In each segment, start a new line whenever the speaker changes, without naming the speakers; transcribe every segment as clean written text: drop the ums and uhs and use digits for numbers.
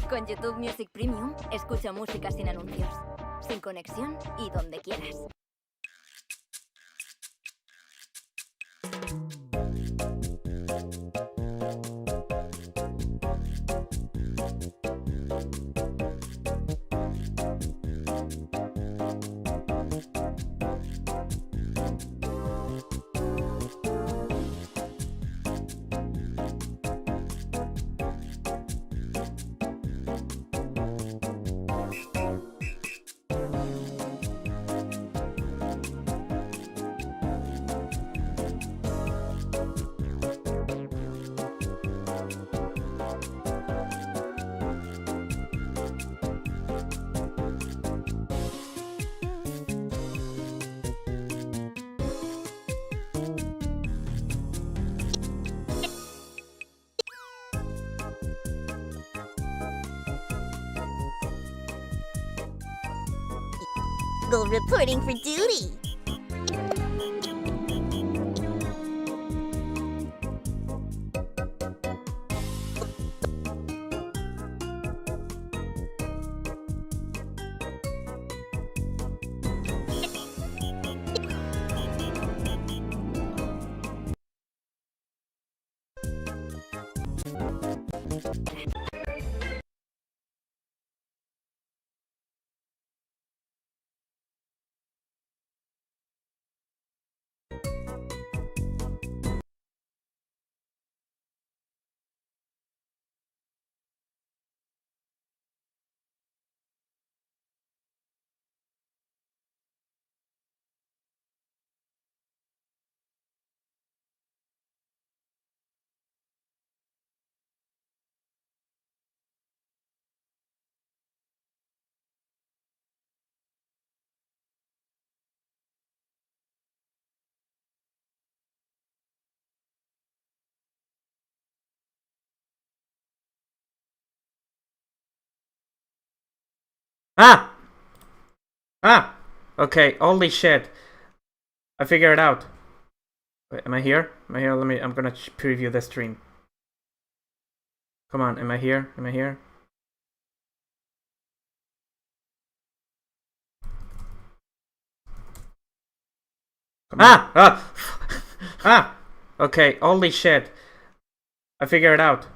Con YouTube Music Premium, escucha música sin anuncios, sin conexión y donde quieras.
Gangle reporting for duty.
Okay, holy shit. I figured it out. Wait, am I here? Am I here? I'm gonna preview the stream. Come on, am I here? Am I here? Okay, holy shit. I figured it out.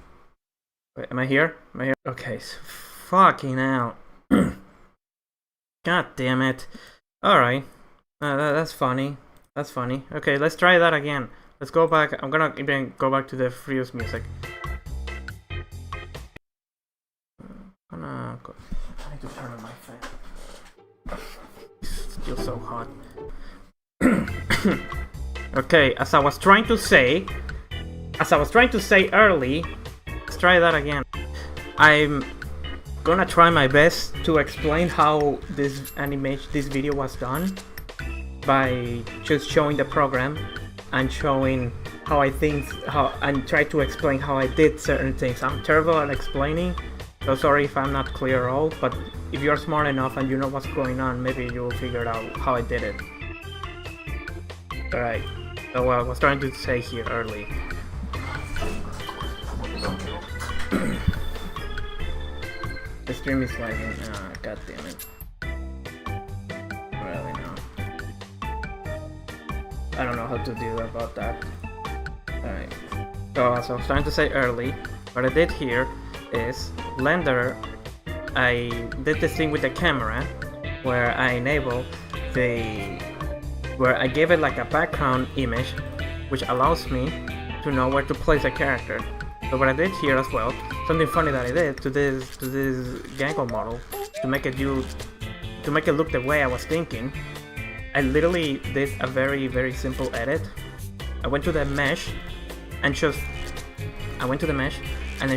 Wait, am I here? Am I here? Okay, so fucking hell. God damn it. Alright. That's funny. That's funny. Okay, let's try that again. Let's go back. I'm gonna even go back to the Frios music. I need to turn on my fan. It's still so hot. Okay, as I was trying to say early, let's try that again. I'm gonna try my best to explain how this video was done by just showing the program and showing how and try to explain how I did certain things. I'm terrible at explaining, so sorry if I'm not clear at all, but if you're smart enough and you know what's going on, maybe you will figure out how I did it. Alright, so I was trying to say here early. The stream is lagging. God damn it. Really no. I don't know how to deal about that. Alright. So as I was trying to say early, what I did here is Blender. I did this thing with the camera where I enable where I gave it like a background image, which allows me to know where to place a character. So what I did here as well, something funny that I did to this Gangle model, to make it look the way I was thinking, I literally did a very, very simple edit. I went to the mesh and then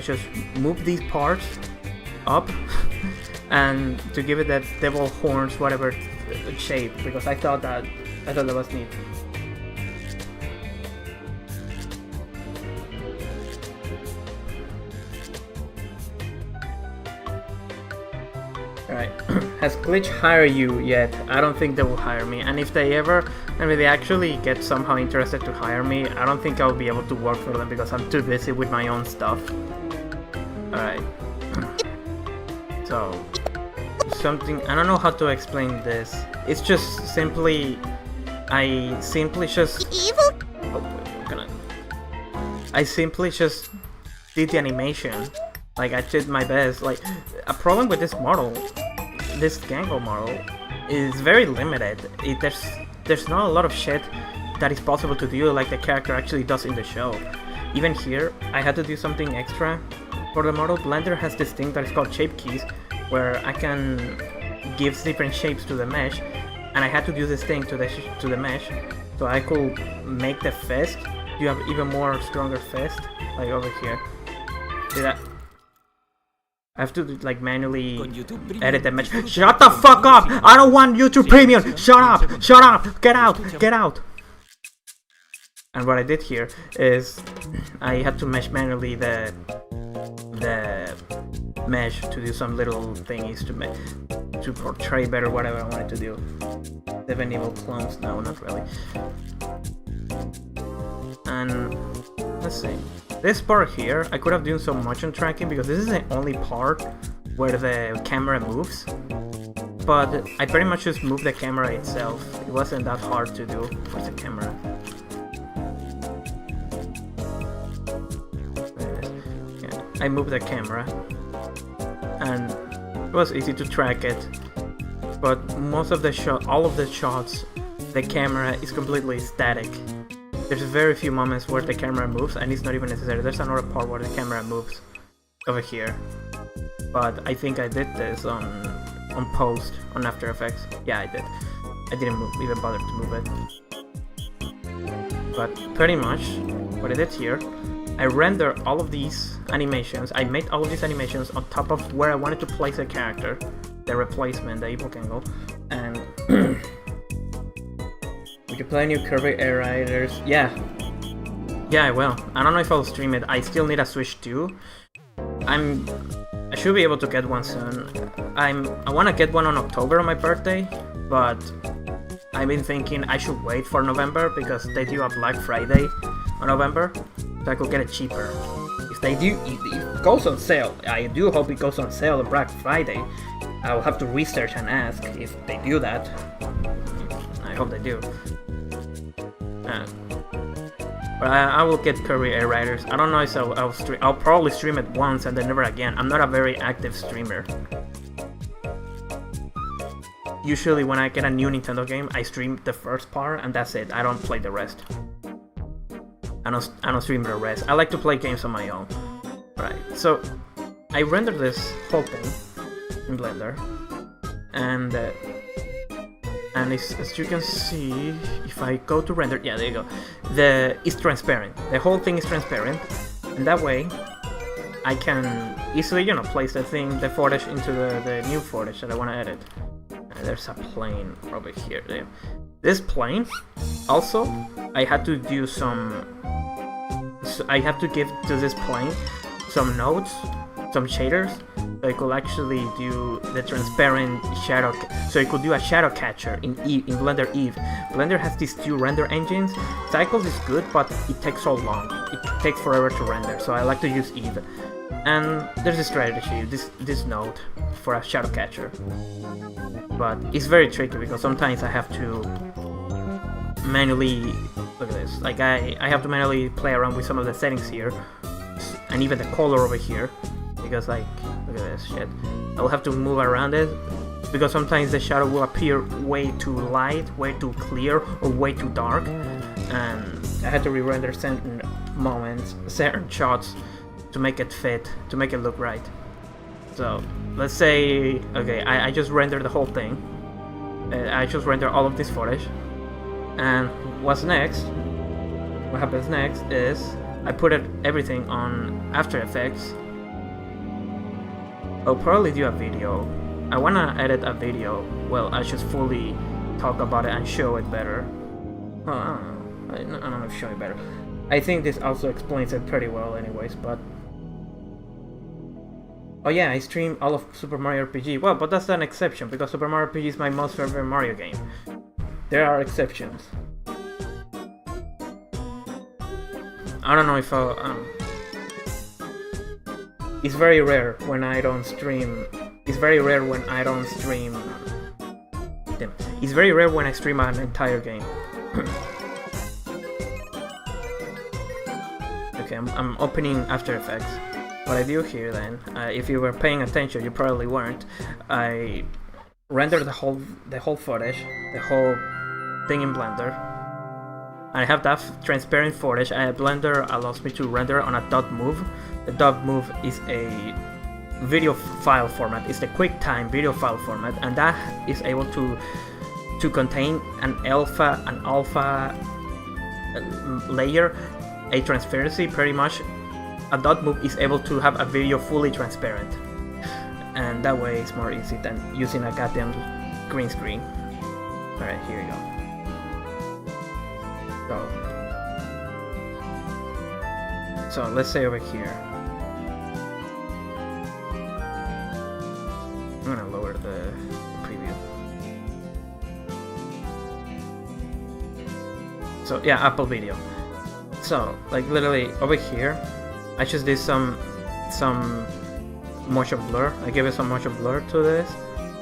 just moved these parts up and to give it that devil horns, whatever shape, because I thought that was neat. Alright, has Glitch hired you yet? I don't think they will hire me, and if they actually get somehow interested to hire me, I don't think I'll be able to work for them because I'm too busy with my own stuff. Alright. So something, I don't know how to explain this. It's just simply, I simply just did the animation. Like, I did my best. Like, a problem with this model, this Gangle model, is very limited. There's not a lot of shit that is possible to do like the character actually does in the show. Even here, I had to do something extra for the model. Blender has this thing that is called shape keys, where I can give different shapes to the mesh, and I had to do this thing to the mesh, so I could make the fist. You have even more stronger fist, like over here. See that? I have to like manually edit the mesh. Shut the fuck up! I don't want YouTube Premium! Shut up! Shut up! Get out! Get out! And what I did here is I had to mesh manually the mesh to do some little thingies to portray better whatever I wanted to do. 7 evil clones? No, not really. And let's see. This part here, I could have done some motion tracking because this is the only part where the camera moves. But I pretty much just moved the camera itself. It wasn't that hard to do for the camera. I moved the camera, and it was easy to track it, but most of the all of the shots, the camera is completely static. There's very few moments where the camera moves, and it's not even necessary. There's another part where the camera moves over here, but I think I did this on post, on After Effects. Yeah, I did. I didn't even bother to move it. But pretty much what I did here, I rendered all of these animations. I made all of these animations on top of where I wanted to place a character, the replacement, the evil Gangle, and we can play new Kirby Air Riders. Yeah, I will. I don't know if I'll stream it. I still need a Switch 2. I should be able to get one soon. I want to get one on October on my birthday, but I've been thinking I should wait for November because they do a Black Friday on November. So I could get it cheaper. If it goes on sale, I do hope it goes on sale on Black Friday. I'll have to research and ask if they do that. I hope they do. But I will get Kirby Air Riders. I don't know if I'll stream. I'll probably stream it once and then never again. I'm not a very active streamer. Usually when I get a new Nintendo game, I stream the first part and that's it. I don't play the rest. I don't stream the rest. I like to play games on my own. Right, so I rendered this whole thing in Blender, and as you can see, if I go to render, yeah, there you go. It's transparent. The whole thing is transparent, and that way I can easily, place the footage into the new footage that I want to edit. And there's a plane over here. There. This plane, also, I had to do I have to give to this plane some nodes, some shaders, so I could actually do the transparent shadow, so I could do a shadow catcher in Blender Eve. Blender has these two render engines. Cycles is good, but it takes so long. It takes forever to render, so I like to use Eve. And there's a strategy, this node, for a shadow catcher. But it's very tricky because sometimes I have to manually, look at this, like I have to manually play around with some of the settings here, and even the color over here, because like, look at this shit, I'll have to move around it, because sometimes the shadow will appear way too light, way too clear, or way too dark, and I had to re-render certain moments, certain shots, to make it fit, to make it look right. So, let's say, okay, I just rendered the whole thing, I just rendered all of this footage, and what happens next is I put everything on After Effects. I'll probably do a video. I wanna edit a video. Well, I should fully talk about it and show it better. Oh, I don't know if show it better. I think this also explains it pretty well anyways, but... Oh yeah, I stream all of Super Mario RPG. Well, but that's an exception, because Super Mario RPG is my most favorite Mario game. There are exceptions. I don't know if I'll... it's very rare when I don't stream It's very rare when I don't stream. Damn. It's very rare when I stream an entire game. Okay, I'm opening After Effects. What I do here then, if you were paying attention, you probably weren't. I render the whole footage, the whole thing in Blender. I have that transparent footage. Blender allows me to render on a .move. The .move is a video file format. It's the QuickTime video file format, and that is able to contain an alpha layer, a transparency. Pretty much, a .move is able to have a video fully transparent, and that way it's more easy than using a goddamn green screen. All right, here you go. So let's say over here. I'm gonna lower the preview. So yeah, Apple Video. So like literally over here, I just did some motion blur. I gave it some motion blur to this,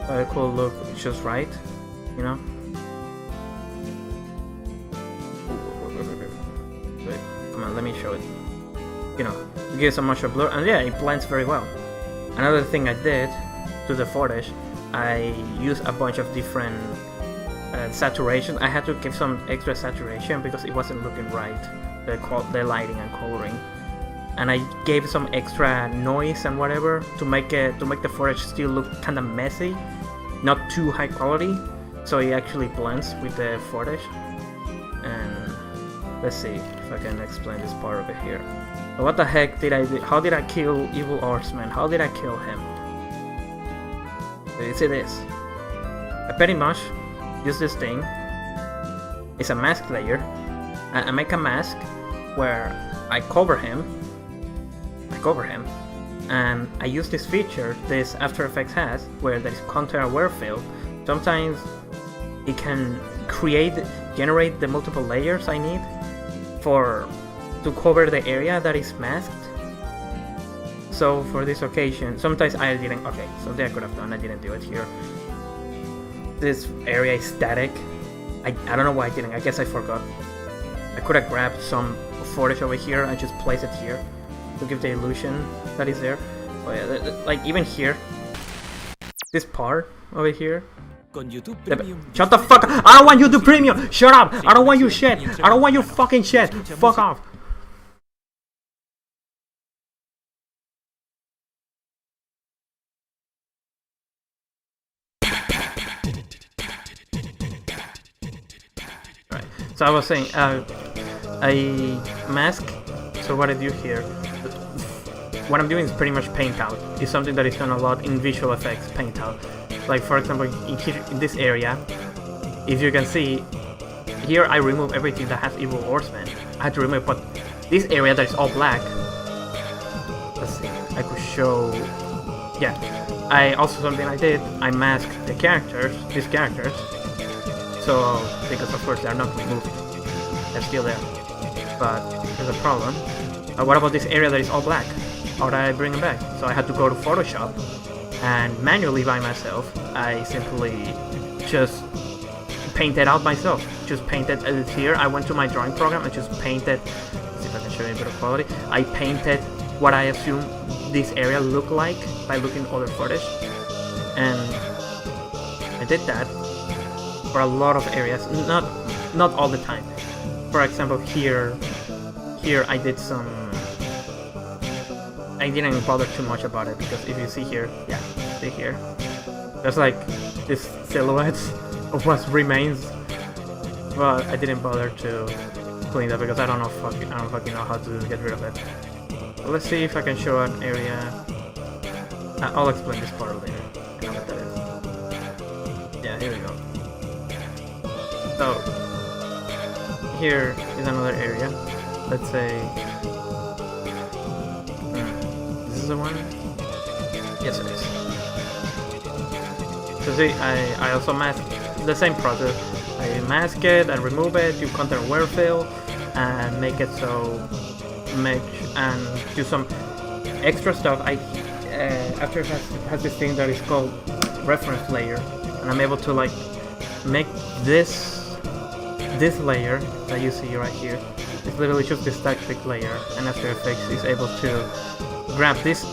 so it could look just right, you know. Wait, come on, let me show it. You know, give some motion blur, and yeah, it blends very well. Another thing I did to the footage, I used a bunch of different saturation. I had to give some extra saturation because it wasn't looking right, the lighting and coloring, and I gave some extra noise and whatever to make the footage still look kind of messy, not too high quality, so it actually blends with the footage. And let's see if I can explain this part over here. What the heck did I do? How did I kill Evil Horseman? How did I kill him? You see this? I pretty much use this thing. It's a mask layer. I make a mask where I cover him, and I use this feature this After Effects has, where there is content aware fill. Sometimes it can generate the multiple layers I need to cover the area that is masked. So for this occasion, sometimes I didn't. Okay, something I could have done, I didn't do it here. This area is static. I don't know why I didn't. I guess I forgot. I could have grabbed some footage over here and just place it here to give the illusion that is there. Oh yeah, like even here, this part over here. Shut the fuck up! I don't want YouTube Premium! Shut up! I don't want your shit! I don't want your fucking shit! Fuck off! Right, so I was saying, a mask. So what I do here, what I'm doing is pretty much paint out. It's something that is done a lot in visual effects, paint out. Like for example, in this area, if you can see, here I remove everything that has Evil Horseman. I had to remove, but this area that is all black, let's see, I could show, yeah. Something I did, I masked the characters, these characters, so, because of course they're not removed, they're still there. But there's a problem. What about this area that is all black? How do I bring it back? So I had to go to Photoshop, and manually by myself, I simply just painted out myself. Just painted it here. I went to my drawing program and just painted. Let's see if I can show you a bit of quality. I painted what I assume this area looked like by looking at other footage, and I did that for a lot of areas. Not all the time. For example, here I did some. I didn't bother too much about it because if you see here, yeah, see here, there's like this silhouettes of what remains, but I didn't bother to clean that because I don't fucking know how to get rid of it. But let's see if I can show an area. I'll explain this part later. I know what that is. Yeah, here we go. So here is another area. Let's say this is the one. Yes, it is. So see, I also mask the same process. I mask it and remove it, do content aware fill, and make it so and do some extra stuff. After Effects has this thing that is called reference layer, and I'm able to like make this layer that you see right here. It's literally just this static layer, and After Effects is able to grab this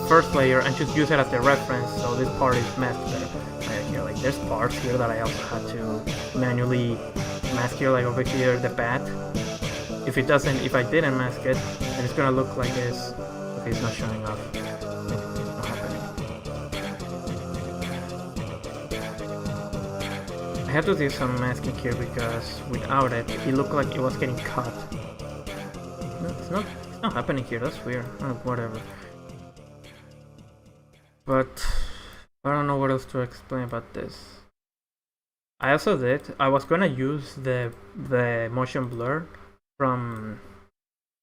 first layer and just use it as the reference, so this part is masked there. Right here, like there's parts here that I also had to manually mask here, like over here, the bat. If I didn't mask it, then it's gonna look like this. Okay, it's not showing up. It's not happening. I had to do some masking here because without it, it looked like it was getting cut. No, it's not happening here. That's weird. Oh, whatever. But I don't know what else to explain about this. I also did. I was gonna use the motion blur from.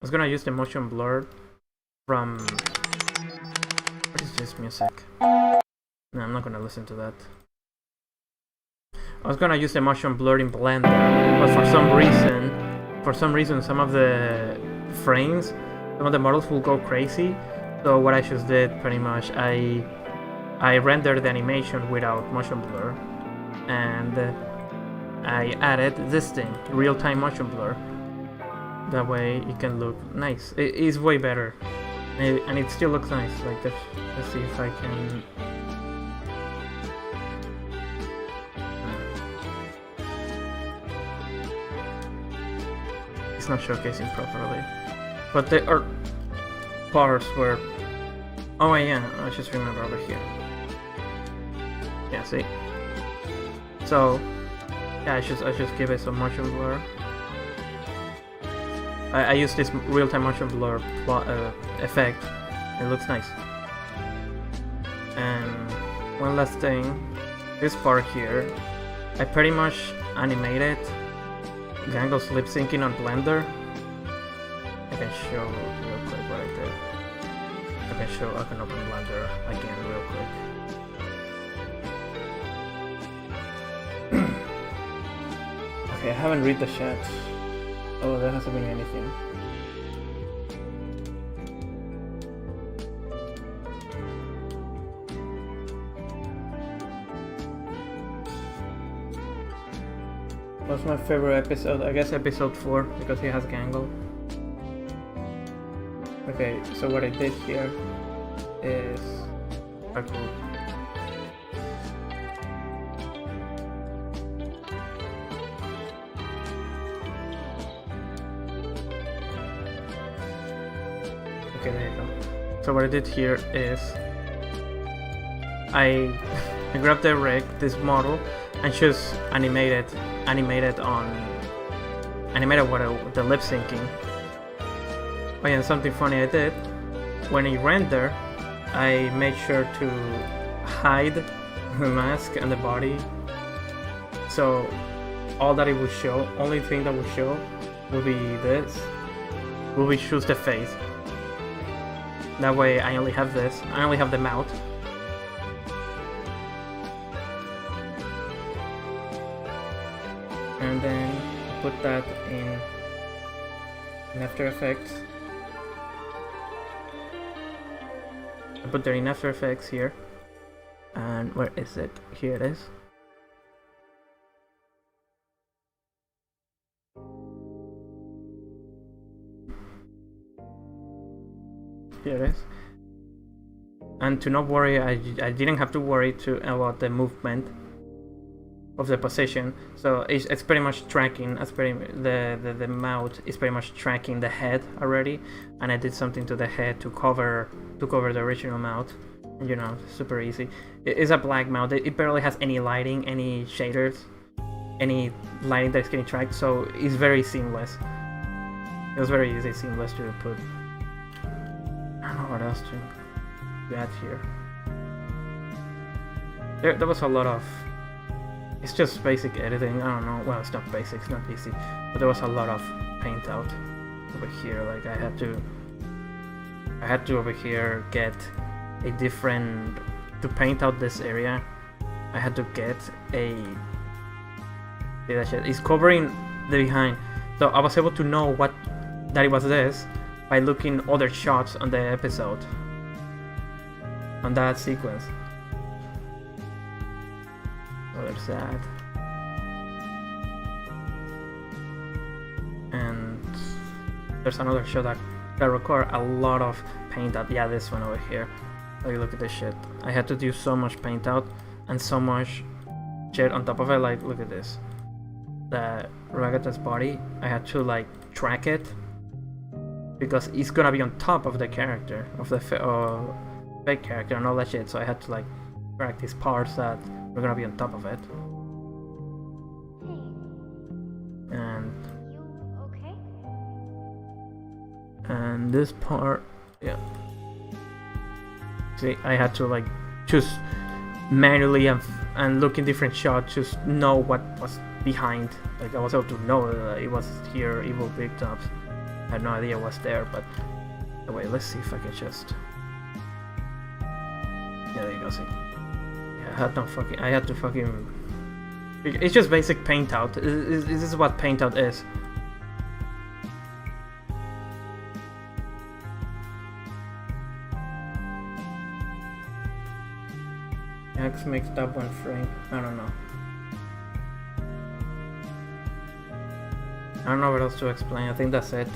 I was gonna use the motion blur from. What is this music? No, I'm not gonna listen to that. I was gonna use the motion blur in Blender, but for some reason, some of the frames, some of the models will go crazy. So what I just did, pretty much, I rendered the animation without motion blur, and I added this thing, real-time motion blur. That way it can look nice. It is way better, and it still looks nice. Like this. Let's see if I can. It's not showcasing properly, but there are parts where. Oh yeah, I just remember over here. Yeah, see. So yeah, I just give it some motion blur. I use this real-time motion blur effect. It looks nice. And one last thing, this part here, I pretty much animated Gangle's lip syncing on Blender. I can show real quick what I did. I can open Blender again real quick. Okay, I haven't read the chat. Oh, there hasn't been anything. What's my favorite episode? I guess episode 4, because he has Gangle. Okay, so what I did here is... cool. Okay, there you go. So what I did here is I grabbed the rig, this model, and just animated the lip syncing. Oh yeah, and something funny I did, when I render, I made sure to hide the mask and the body, so all that it would show, only thing that would show will be this, will be just the face. That way I only have this, I only have the mouth. And then put that in After Effects. I put that in After Effects here. And where is it? Here it is. Here it is. And to not worry, I didn't have to worry about the movement of the position. So it's pretty much tracking. The mouth is pretty much tracking the head already, and I did something to the head to cover the original mouth. You know, super easy. It's a black mouth. It barely has any lighting, any shaders, any lighting that's getting tracked. So it's very seamless. It was very easy, seamless to put. I don't know what else to add here. There was a lot of. It's just basic editing. I don't know. Well, it's not basic. It's not easy. But there was a lot of paint out over here. Like I had to over here get a different to paint out this area. I had to get a. See that shit? It's covering the behind. So I was able to know that it was this by looking other shots on the episode. on that sequence. So there's that. And there's another shot that require a lot of paint out. Yeah, this one over here. Like, look at this shit. I had to do so much paint out and so much shit on top of it. Like, look at this. The Ragata's body, I had to like track it because it's gonna be on top of the character, of the fake character and all that shit. So I had to like track these parts that were gonna be on top of it. And and this part, yeah. See, I had to like just manually and look in different shots, just know what was behind. Like, I was able to know it was here, evil big tops. I had no idea what's there, but wait, let's see if I can just. Yeah, there you go. See, yeah, I had to fucking. It's just basic paint out. This is what paint out is. X mixed up one frame. I don't know. I don't know what else to explain. I think that's it.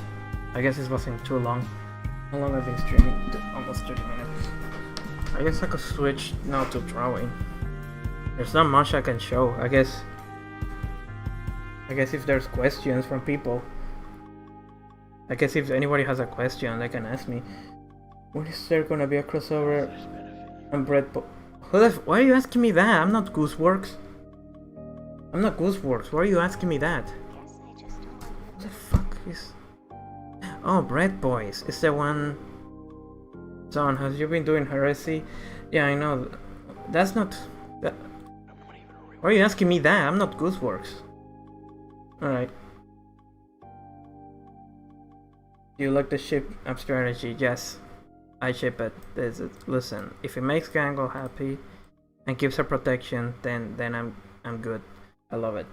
I guess this wasn't too long. How long have I been streaming? Almost 30 minutes. I guess I could switch now to drawing. There's not much I can show. I guess if there's questions from people, I guess if anybody has a question, they can ask me. When is there gonna be a crossover on Breadbox? Why are you asking me that? I'm not Gooseworks. I'm not Gooseworks. Why are you asking me that? What the fuck is... Oh, Bread Boys. Is there one... John, have you been doing Heresy? Yeah, I know. That's not... That... Why are you asking me that? I'm not Gooseworks. Alright. You like the ship up strategy? Yes. I ship it. Listen, if it makes Gangle happy and gives her protection, then I'm good. I love it.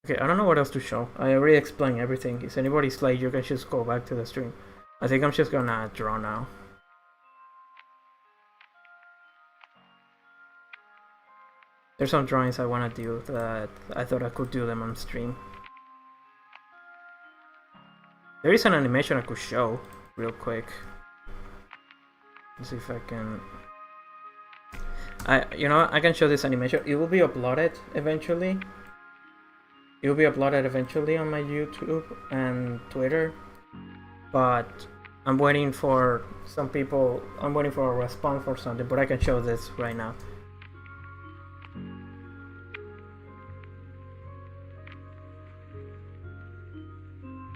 Okay, I don't know what else to show. I already explained everything. If anybody's late, you can just go back to the stream. I think I'm just gonna draw now. There's some drawings I wanna do that I thought I could do them on stream. There is an animation I could show real quick. Let's see if I can. I can show this animation. It will be uploaded eventually. It will be uploaded eventually on my YouTube and Twitter. But I'm waiting for some people. I'm waiting for a response for something. But I can show this right now.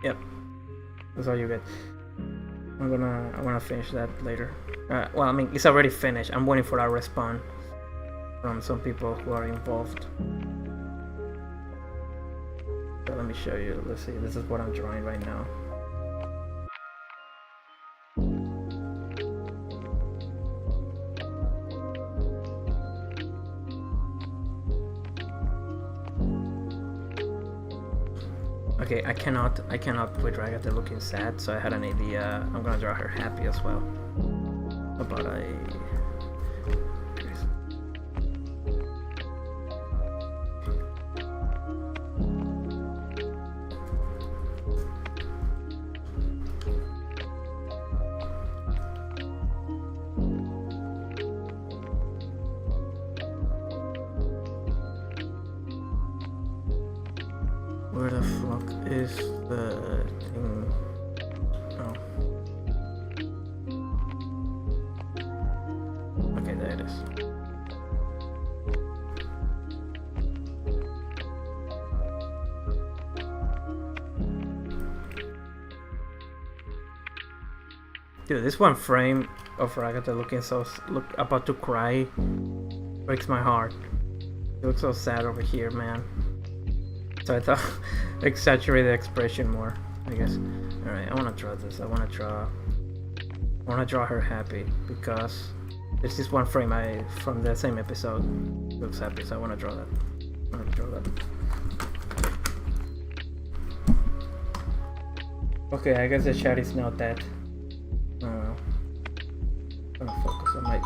Yep. That's all you get. I'm gonna finish that later. Well, I mean, it's already finished. I'm waiting for a response from some people who are involved. So let me show you. Let's see. This is what I'm drawing right now. Okay, I cannot put Ragata looking sad, so I had an idea. I'm gonna draw her happy as well. But where the fuck is the thing? Oh. Okay, there it is. Dude, this one frame of Ragata looking about to cry breaks my heart. It looks so sad over here, man. So I thought exaggerate the expression more, I guess. Alright, I wanna draw this. I wanna draw her happy because there's this one frame from the same episode looks happy, so I wanna draw that. Okay, I guess the chat is not dead. Oh well. gonna focus on my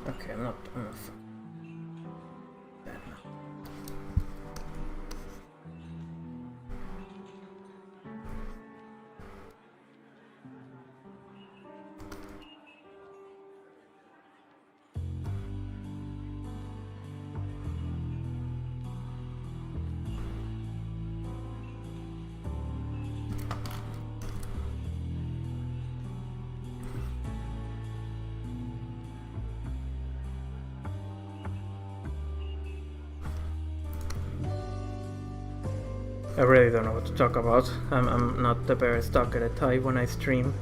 okay, I'm not that now. I really don't know what to talk about. I'm not the best talker at type when I stream.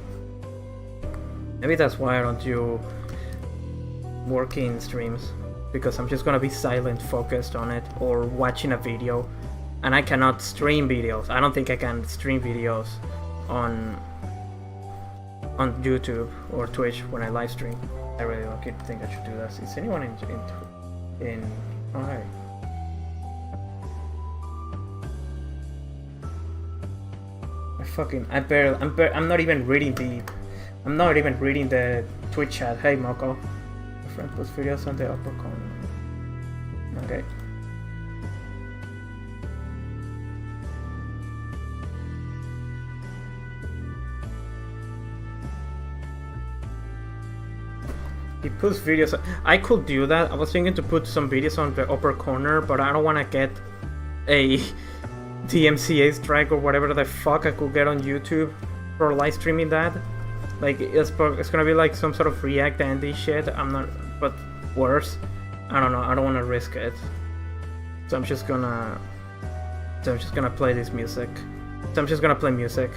Maybe that's why I don't do working streams, because I'm just gonna be silent, focused on it, or watching a video, and I cannot stream videos. I don't think I can stream videos on YouTube or Twitch when I live stream. I really don't think I should do that. Is anyone in alright. I'm not even reading the Twitch chat. Hey Moko. My friend puts videos on the upper corner. Okay. He puts videos. I could do that. I was thinking to put some videos on the upper corner, but I don't want to get a DMCA strike or whatever the fuck I could get on YouTube for live streaming that. Like it's gonna be like some sort of React Andy shit. I'm not, but worse. I don't know. I don't want to risk it. So I'm just gonna play this music. So I'm just gonna play music.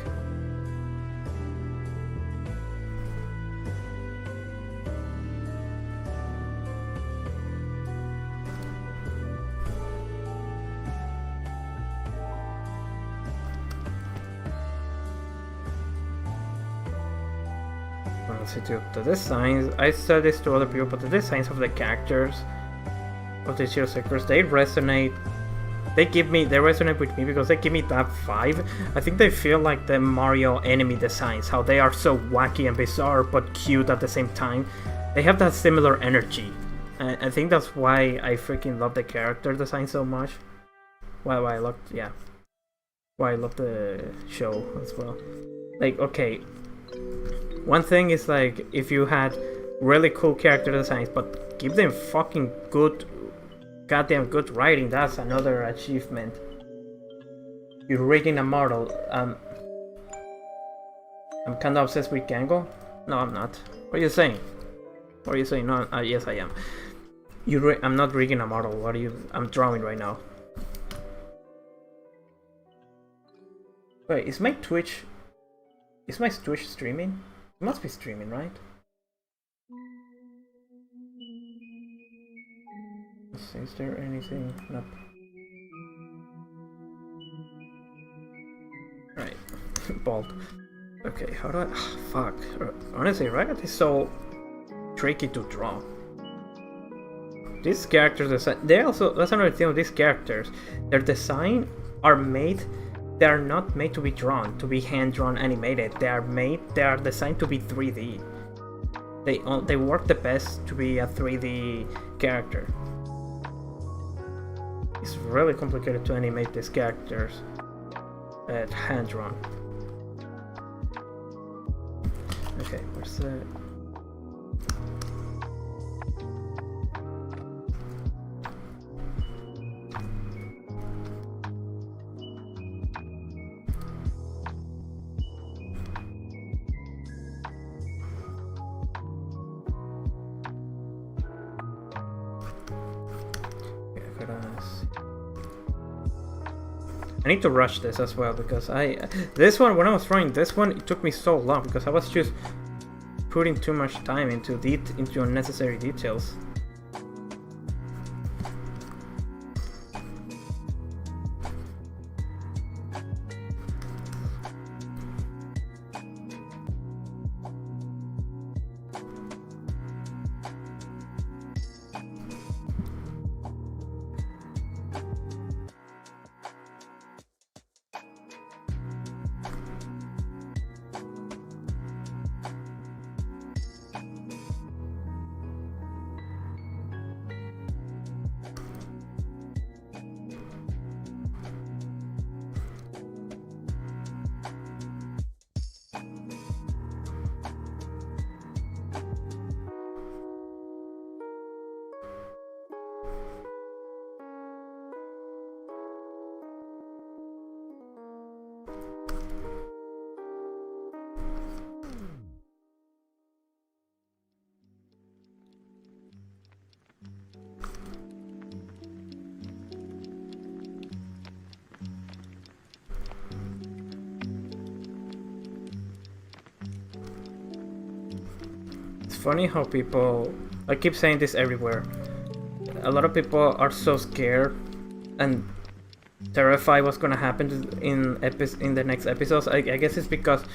The designs, I said this to other people, but the designs of the characters of the Digital Circus, they resonate with me because they give me that vibe. I think they feel like the Mario enemy designs, how they are so wacky and bizarre but cute at the same time. They have that similar energy. I think that's why I freaking love the character design so much. Why I love the show as well. Like, okay, one thing is like if you had really cool character designs, but give them fucking goddamn good writing. That's another achievement. You're rigging a model. I'm kind of obsessed with Gangle. No, I'm not. What are you saying? What are you saying? No, yes, I am. I'm not rigging a model. What are you? I'm drawing right now. Wait, is my Twitch streaming? It must be streaming, right? Let's see, is there anything? Nope. Right. Bald. Okay, how do I... fuck. Honestly, Riot is so tricky to draw. These characters design... They also... That's another thing with these characters. Their design are made they are not made to be drawn, to be hand-drawn animated. They are designed to be 3D. They work the best to be a 3D character. It's really complicated to animate these characters hand-drawn. Okay, where's the... I need to rush this as well because this one, when I was trying this one, it took me so long because I was just putting too much time into unnecessary details. Funny how people, I keep saying this everywhere, a lot of people are so scared and terrified what's gonna happen in the next episodes. I guess it's because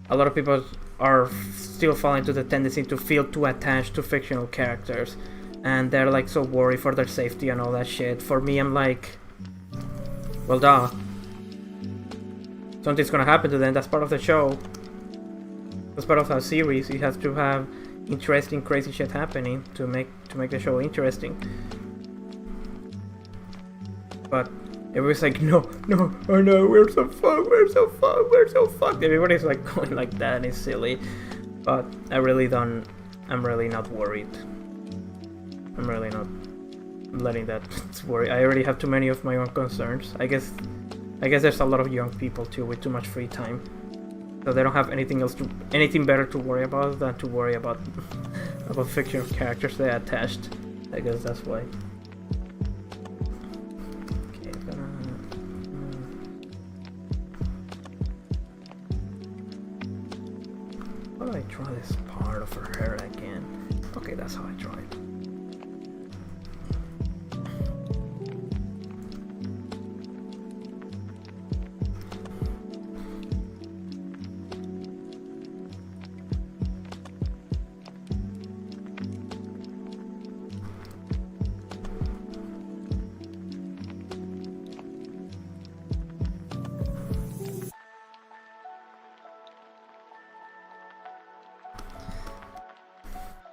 a lot of people are still falling to the tendency to feel too attached to fictional characters, and they're like so worried for their safety and all that shit. For me, I'm like, well, duh, something's gonna happen to them. That's part of the show. That's part of our series. You have to have interesting, crazy shit happening to make the show interesting. But everybody's like, no, oh no, we're so fucked. Everybody's like going like that, and it's silly. But I'm really not worried. I'm really not letting that worry. I already have too many of my own concerns. I guess there's a lot of young people too with too much free time. So they don't have anything better to worry about than to worry about fictional characters they attached. I guess that's why. Okay, how do I draw this part of her hair again? Okay, that's how I draw it.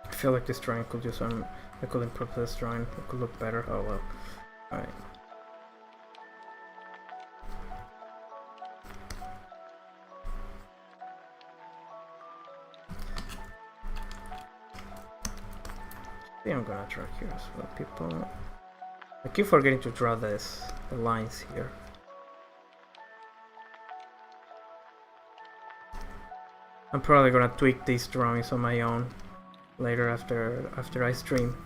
I feel like this drawing could use some. I could improve this drawing. It could look better. Oh well. Alright. I think I'm gonna draw here as well, people. I keep forgetting to draw the lines here. I'm probably gonna tweak these drawings on my own later after I stream.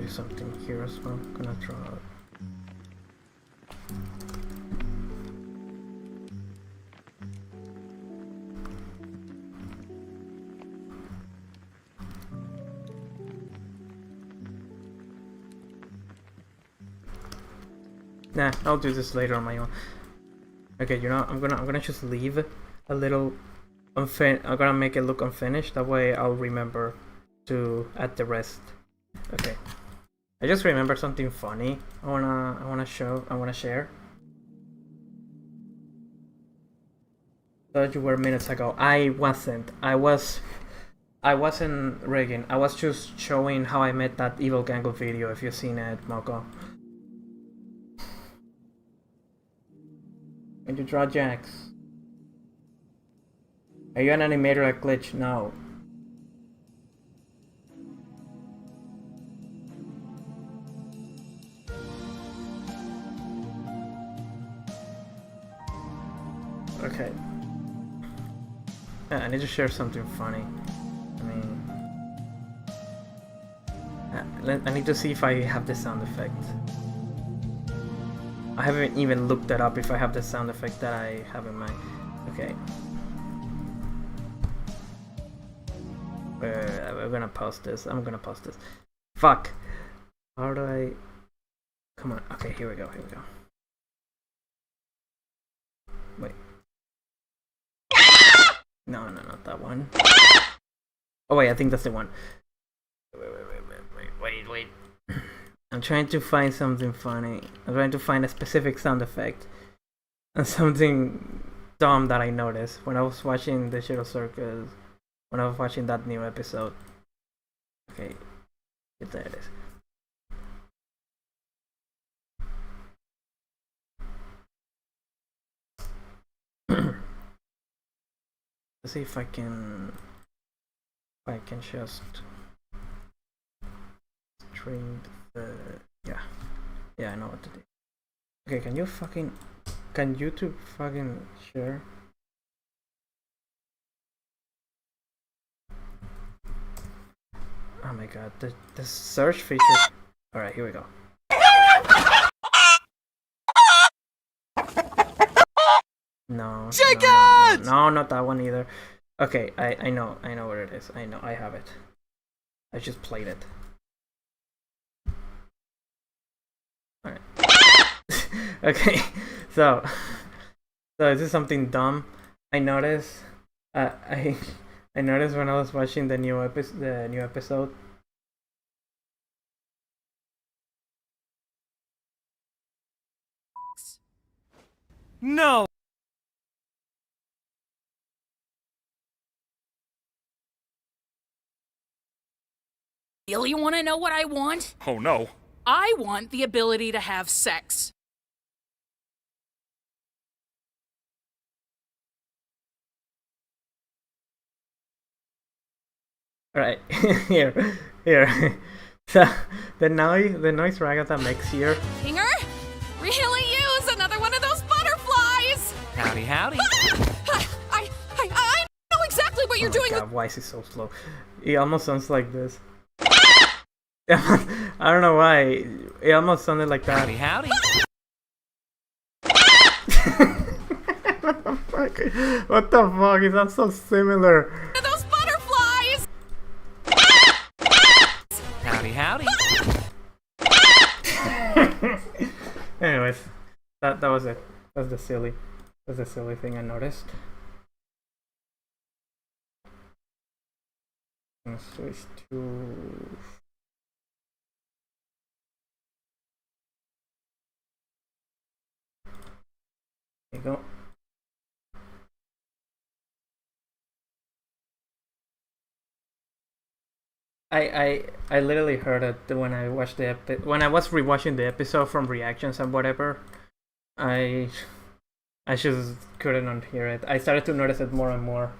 you something here as well. I'm gonna draw. Nah, I'll do this later on my own. Okay, you know, I'm gonna just leave a little I'm gonna make it look unfinished. That way, I'll remember to add the rest. Okay. I just remembered something funny. I wanna share. Thought you were minutes ago. I wasn't. I wasn't rigging. I was just showing how I made that evil Gangle video. If you've seen it, Moko. Can you draw Jax? Are you an animator at Glitch? No. Okay. Yeah, I need to share something funny. I mean, I need to see if I have the sound effect. I haven't even looked that up if I have the sound effect that I have in mind. Okay. We're gonna post this. I'm gonna post this. Fuck. How do I... Come on. Okay, here we go. Here we go. Wait. No, not that one. Oh wait, I think that's the one. Wait. I'm trying to find something funny. I'm trying to find a specific sound effect. And something dumb that I noticed when I was watching Digital Circus. When I was watching that new episode. Okay. There it is. Let's see if I can just string the yeah, I know what to do. Okay, can YouTube fucking share? Oh my god, the search feature. Alright, here we go. No, no, not that one either. Okay, I know what it is. I have it. I just played it. Alright. Okay, so this is something dumb. I noticed. I noticed when I was watching the new episode.
No.
Really want to know what I want?
Oh no.
I want the ability to have sex.
Alright, here. So the noise Ragatha makes here.
Kinger? Really use another one of those butterflies!
Howdy.
I know exactly what you're doing.
God, why is he so slow? It almost sounds like this. I don't know why. It almost sounded like that.
Howdy.
What the fuck? It sounds so similar.
Those butterflies!
Howdy.
Anyways, that was it. That's the silly thing I noticed. I'm gonna switch to. There you go. I literally heard it when I watched when I was rewatching the episode from reactions and whatever. I just couldn't unhear it. I started to notice it more and more.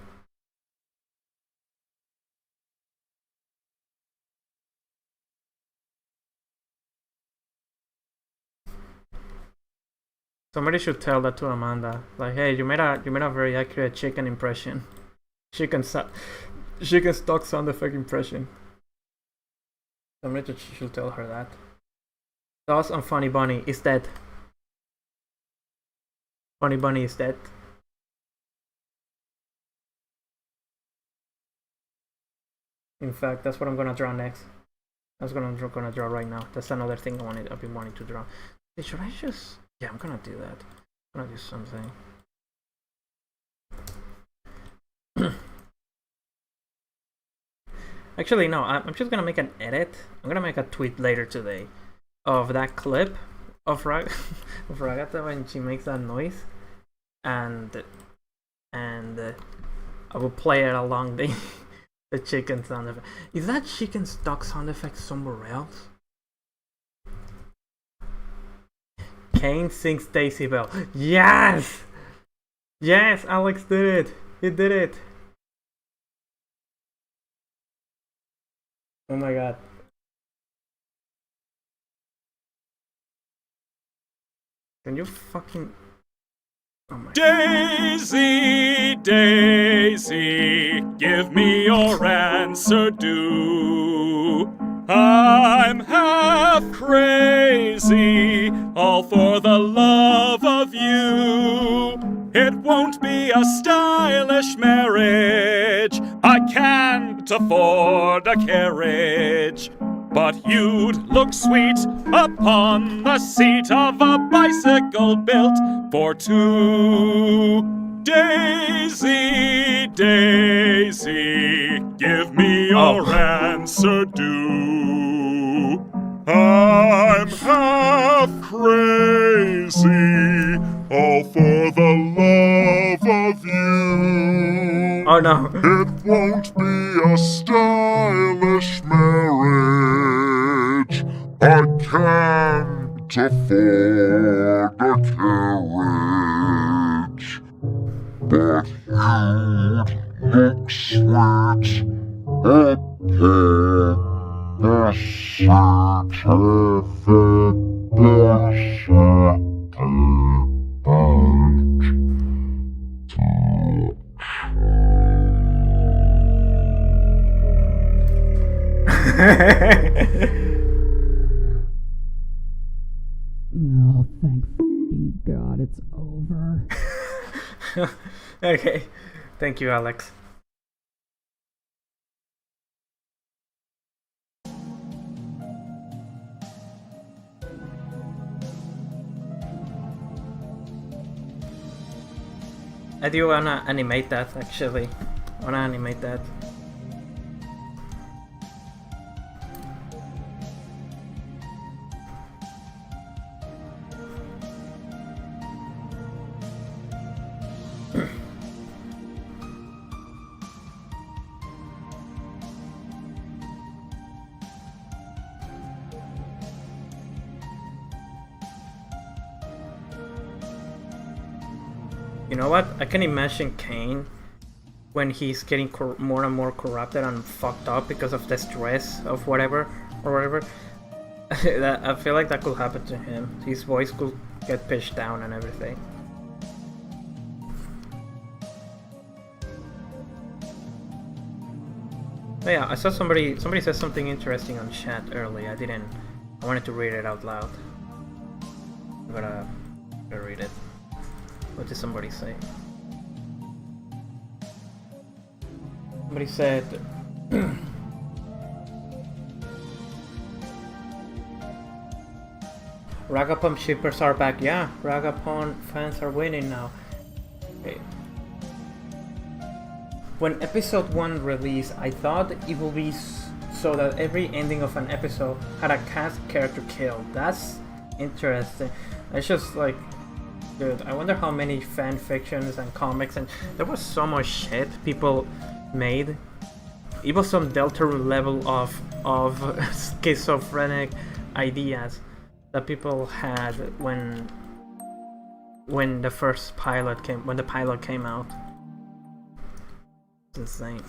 Somebody should tell that to Amanda. Like, hey, you made a very accurate chicken impression. Chicken stock sound effect impression. Somebody should tell her that. Thoughts on Funny Bunny is dead. Funny Bunny is dead. In fact, that's what I'm gonna draw next. That's what I'm gonna draw right now. That's another thing I've been wanting to draw. Hey, should I just? Yeah, I'm gonna do that. I'm gonna do something. Actually, no. I'm just gonna make an edit. I'm gonna make a tweet later today of that clip of of Ragata when she makes that noise, and I will play it along the the chicken sound effect. Is that chicken stock sound effect somewhere else? Kane sings Daisy Bell. Yes! Yes, Alex did it. He did it. Oh my god. Can you fucking... Oh my
Daisy, Daisy, give me your answer due. I'm half crazy, all for the love of you. It won't be a stylish marriage, I can't afford a carriage. But you'd look sweet upon the seat of a bicycle built for two. Daisy, Daisy, give me your answer due. I'm half crazy, all for the love of you.
Oh no.
It won't be a stylish marriage, I can't afford a carriage. But you'd look sweet upon the seat of a bicycle built
Oh, thank fucking God, it's over.
Okay. Thank you, Alex. I do wanna animate that, actually. I wanna animate that. You know what? I can imagine Kane when he's getting more and more corrupted and fucked up because of the stress of whatever or whatever. I feel like that could happen to him. His voice could get pitched down and everything. But yeah, I saw somebody said something interesting on chat early. I wanted to read it out loud. I'm gonna read it. What did somebody say? Somebody said... Ragapon shippers are back. Yeah, Ragapon fans are winning now. Okay. When episode 1 released, I thought it would be so that every ending of an episode had a cast character killed. That's interesting. It's just like... Dude, I wonder how many fan fictions and comics, and there was so much shit people made. Even some Delta level of schizophrenic ideas that people had when the pilot came out. It's insane.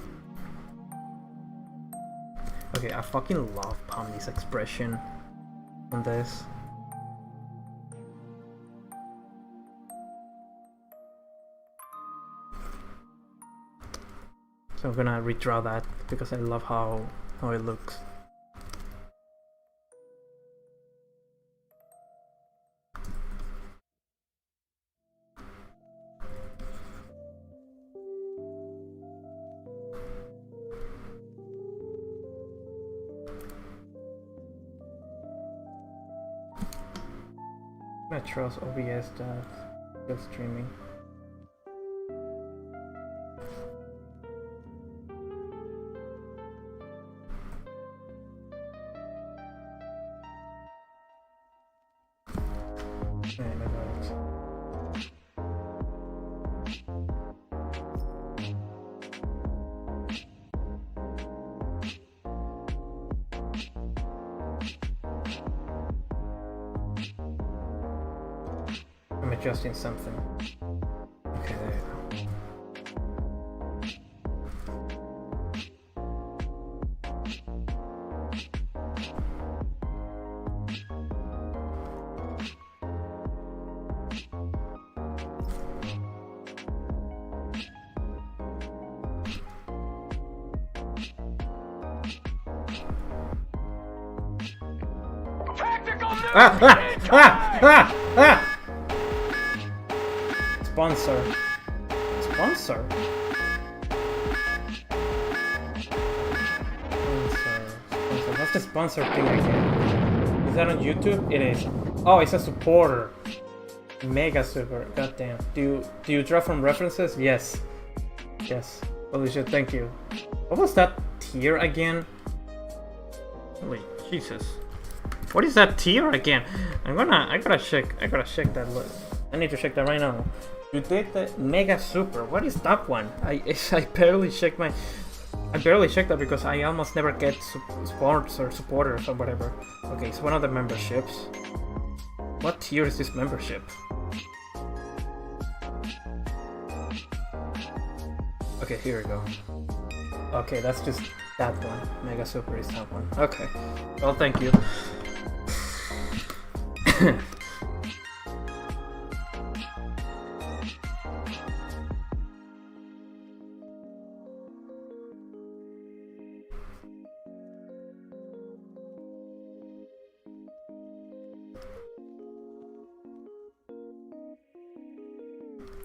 Okay, I fucking love Pomni's expression on this. So I'm gonna redraw that because I love how it looks. gonna trust OBS that still streaming. I'm adjusting something. Okay, there you go. Sponsor. Sponsor? Sponsor. What's the sponsor thing again? Is that on YouTube? It is. Oh, it's a supporter. Mega super. Goddamn. Do you draw from references? Yes. Yes. Holy shit, thank you. What was that tier again? Holy Jesus. What is that tier again? I gotta check that list. I need to check that right now. You did the Mega Super. What is that one? I barely check that because I almost never get sports or supporters or whatever. Okay, it's one of the memberships. What tier is this membership? Okay, here we go. Okay, that's just that one. Mega Super is that one. Okay. Well, thank you.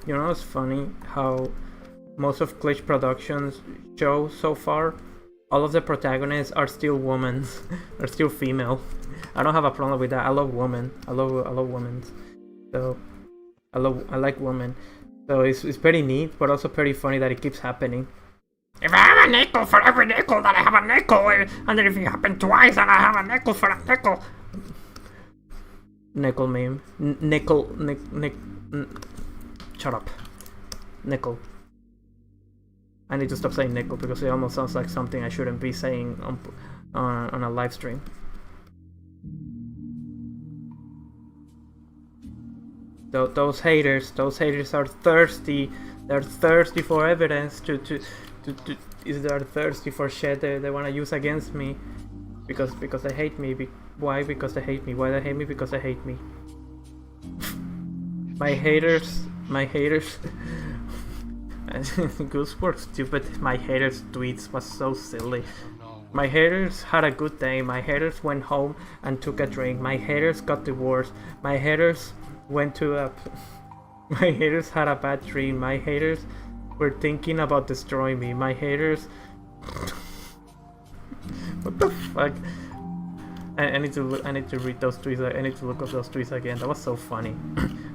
You know, it's funny how most of Glitch Productions shows so far, all of the protagonists are still women, are still female. I don't have a problem with that. I love women. I love women. So I like women. So it's pretty neat, but also pretty funny that it keeps happening. If I have a nickel for every nickel that I have a nickel, and then if it happened twice, and I have a nickel for a nickel. Nickel meme. Shut up. Nickel. I need to stop saying nickel because it almost sounds like something I shouldn't be saying on a live stream. Those haters are thirsty. They're thirsty for evidence they're thirsty for shit they want to use against me because they hate me. Why? Because they hate me. Why they hate me? Because they hate me. My haters. Goose were stupid. My haters' tweets was so silly. My haters had a good day. My haters went home and took a drink. My haters got divorced. My haters went to a... My haters had a bad dream. My haters were thinking about destroying me. My haters... What the fuck? I need to read those tweets. I need to look up those tweets again. That was so funny.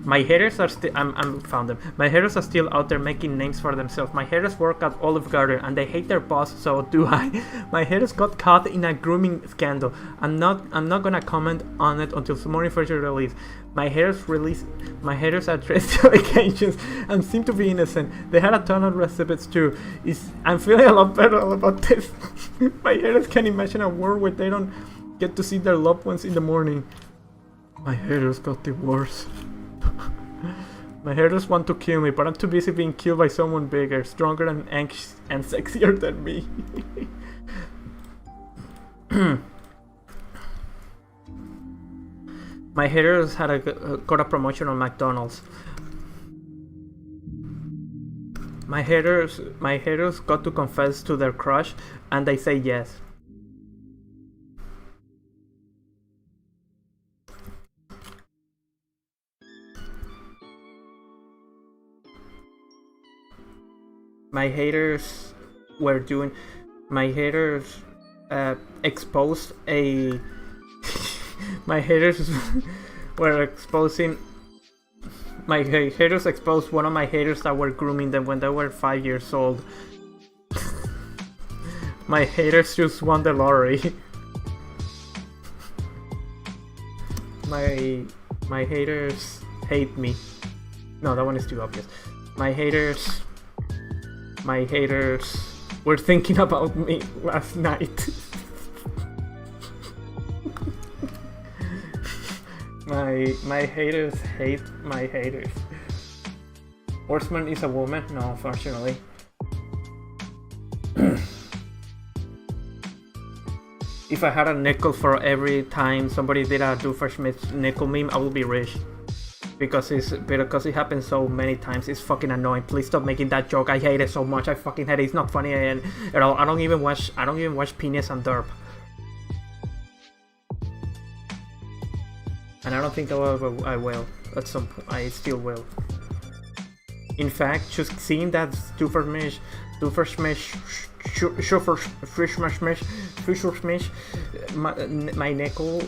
My haters are still... I'm found them. My haters are still out there making names for themselves. My haters work at Olive Garden and they hate their boss, so do I. My haters got caught in a grooming scandal. I'm not gonna comment on it until more information release. My haters addressed the allegations and seem to be innocent. They had a ton of receipts too. I'm feeling a lot better about this. My haters can imagine a world where they don't get to see their loved ones in the morning. My haters got divorced. My haters want to kill me, but I'm too busy being killed by someone bigger, stronger, and anxious and sexier than me. My haters got a promotion on McDonald's. My haters got to confess to their crush, and they say yes. My haters exposed a my haters were exposing my haters exposed one of my haters that were grooming them when they were 5 years old. My haters just won the lottery. My haters hate me. No, that one is too obvious. My haters were thinking about me last night. My haters hate my haters. Horseman is a woman? No, unfortunately. If I had a nickel for every time somebody did a Doofenshmirtz nickel meme, I would be rich. Because it happens so many times. It's fucking annoying. Please stop making that joke. I hate it so much. I fucking hate it. It's not funny at all. I don't even watch Penis and Derp. And I don't think I will. At some point, I still will. In fact, just seeing that Doofenshmirtz, my nickel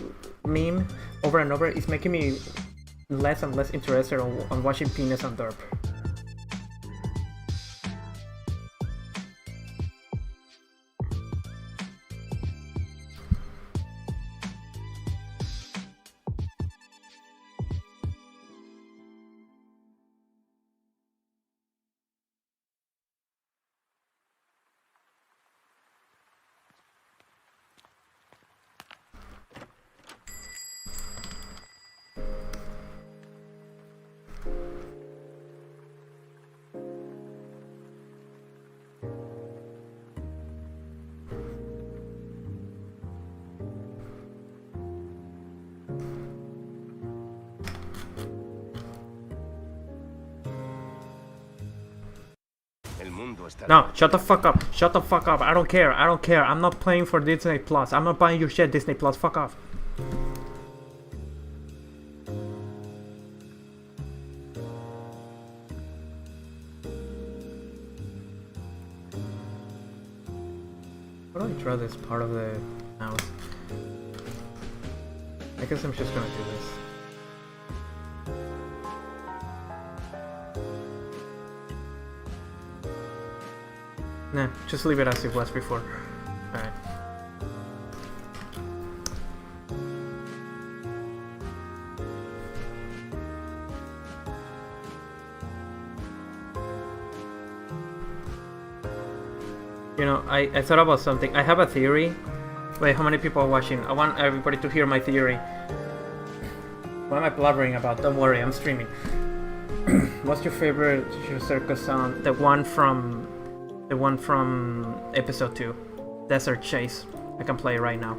meme over and over is making me less and less interested on watching Penis and Derp. No, shut the fuck up. Shut the fuck up. I don't care. I don't care. I'm not paying for Disney Plus. I'm not buying your shit, Disney Plus. Fuck off. How do I draw this part of the house? I guess I'm just gonna do this. Nah, just leave it as it was before. Alright. You know, I thought about something. I have a theory. Wait, how many people are watching? I want everybody to hear my theory. What am I blabbering about? Don't worry, I'm streaming. What's your favorite circus song? The one from episode 2, Desert Chase. I can play it right now.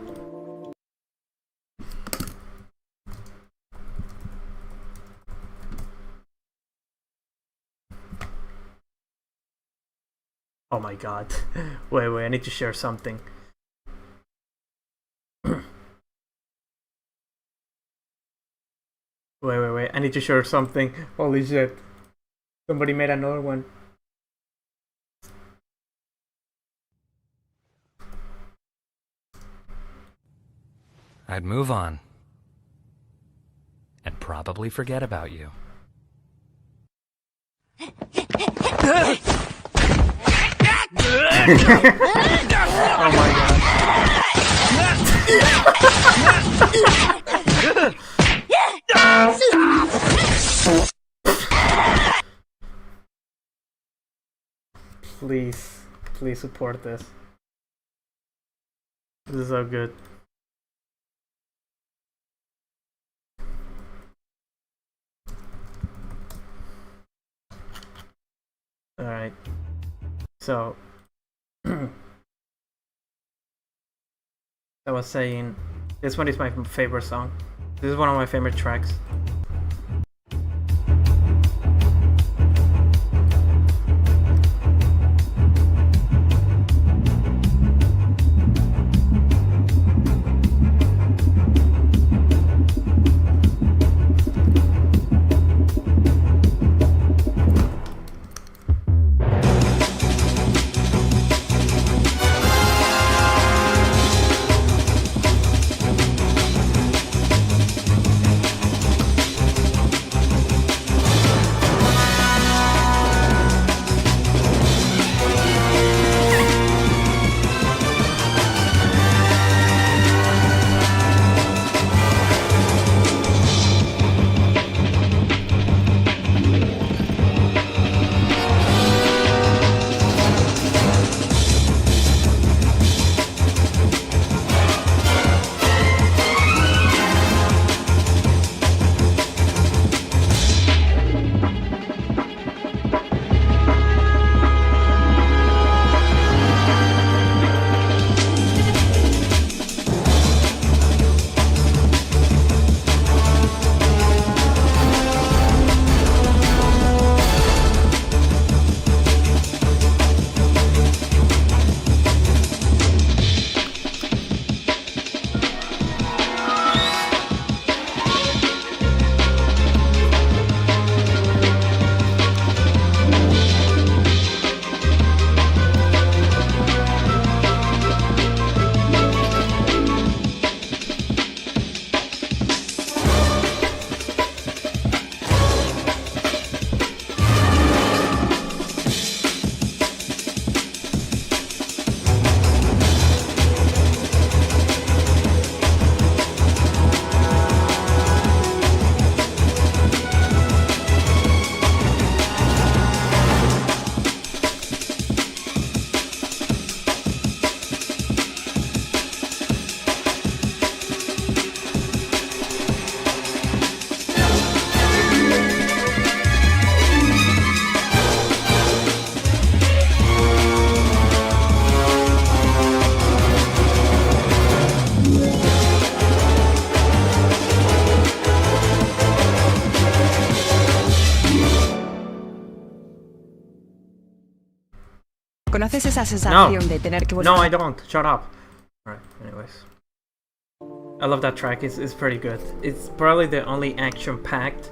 Oh my god. Wait, I need to share something. Wait, I need to share something. Holy shit. Somebody made another one.
I'd move on. And probably forget about you.
Oh my god. Please support this. This is so good. Alright, so I was saying, this one is my favorite song. This is one of my favorite tracks.
¿Conoces esa sensación de tener que
No, I don't. Shut up. Alright, anyways. I love that track. It's pretty good. It's probably the only action-packed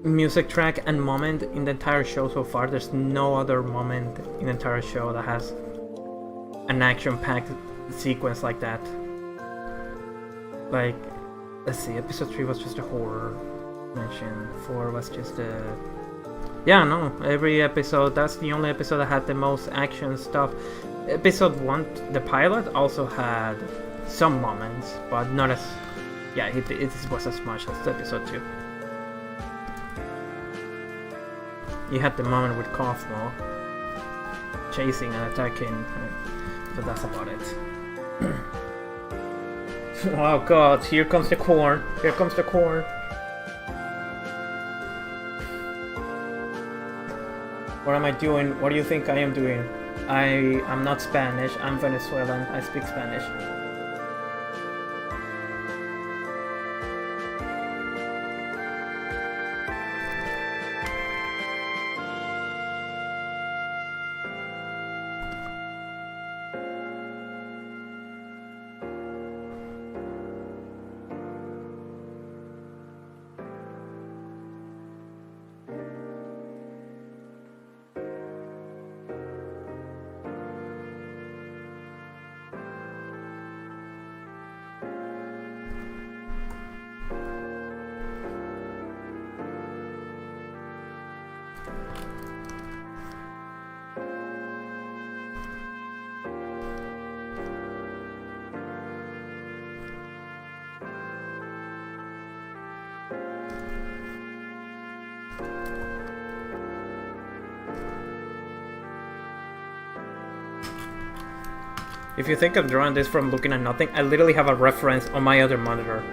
music track and moment in the entire show so far. There's no other moment in the entire show that has an action-packed sequence like that. Like, let's see, episode 3 was just a horror mention. 4 was just a... Yeah, no, every episode, that's the only episode that had the most action stuff. Episode 1, the pilot, also had some moments, but not as... Yeah, it was as much as episode 2. You had the moment with Cosmo chasing and attacking, but that's about it. Oh god, here comes the corn. Here comes the corn. What am I doing? What do you think I am doing? I'm not Spanish, I'm Venezuelan, I speak Spanish. If you think I'm drawing this from looking at nothing, I literally have a reference on my other monitor.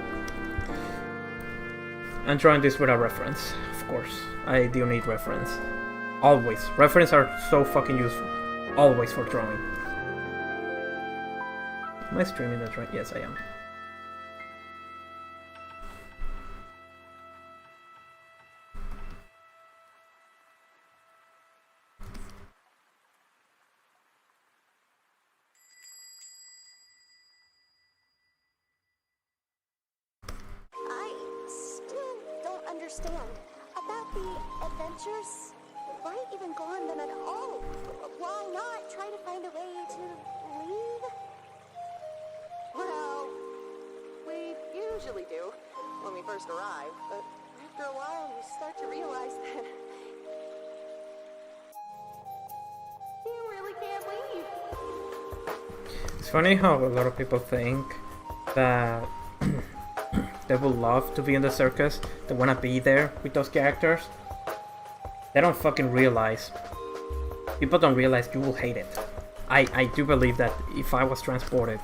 I'm drawing this with a reference, of course. I do need reference. Always. References are so fucking useful. Always for drawing. Am I streaming that right? Yes, I am.
Understand about the adventures. Why even go on them at all? Why not try to find a way to leave?
Well, we usually do when we first arrive, but after a while you start to realize that you really can't leave.
It's funny how a lot of people think that they would love to be in the circus, they wanna be there with those characters. They don't fucking realize. People don't realize you will hate it. I do believe that if I was transported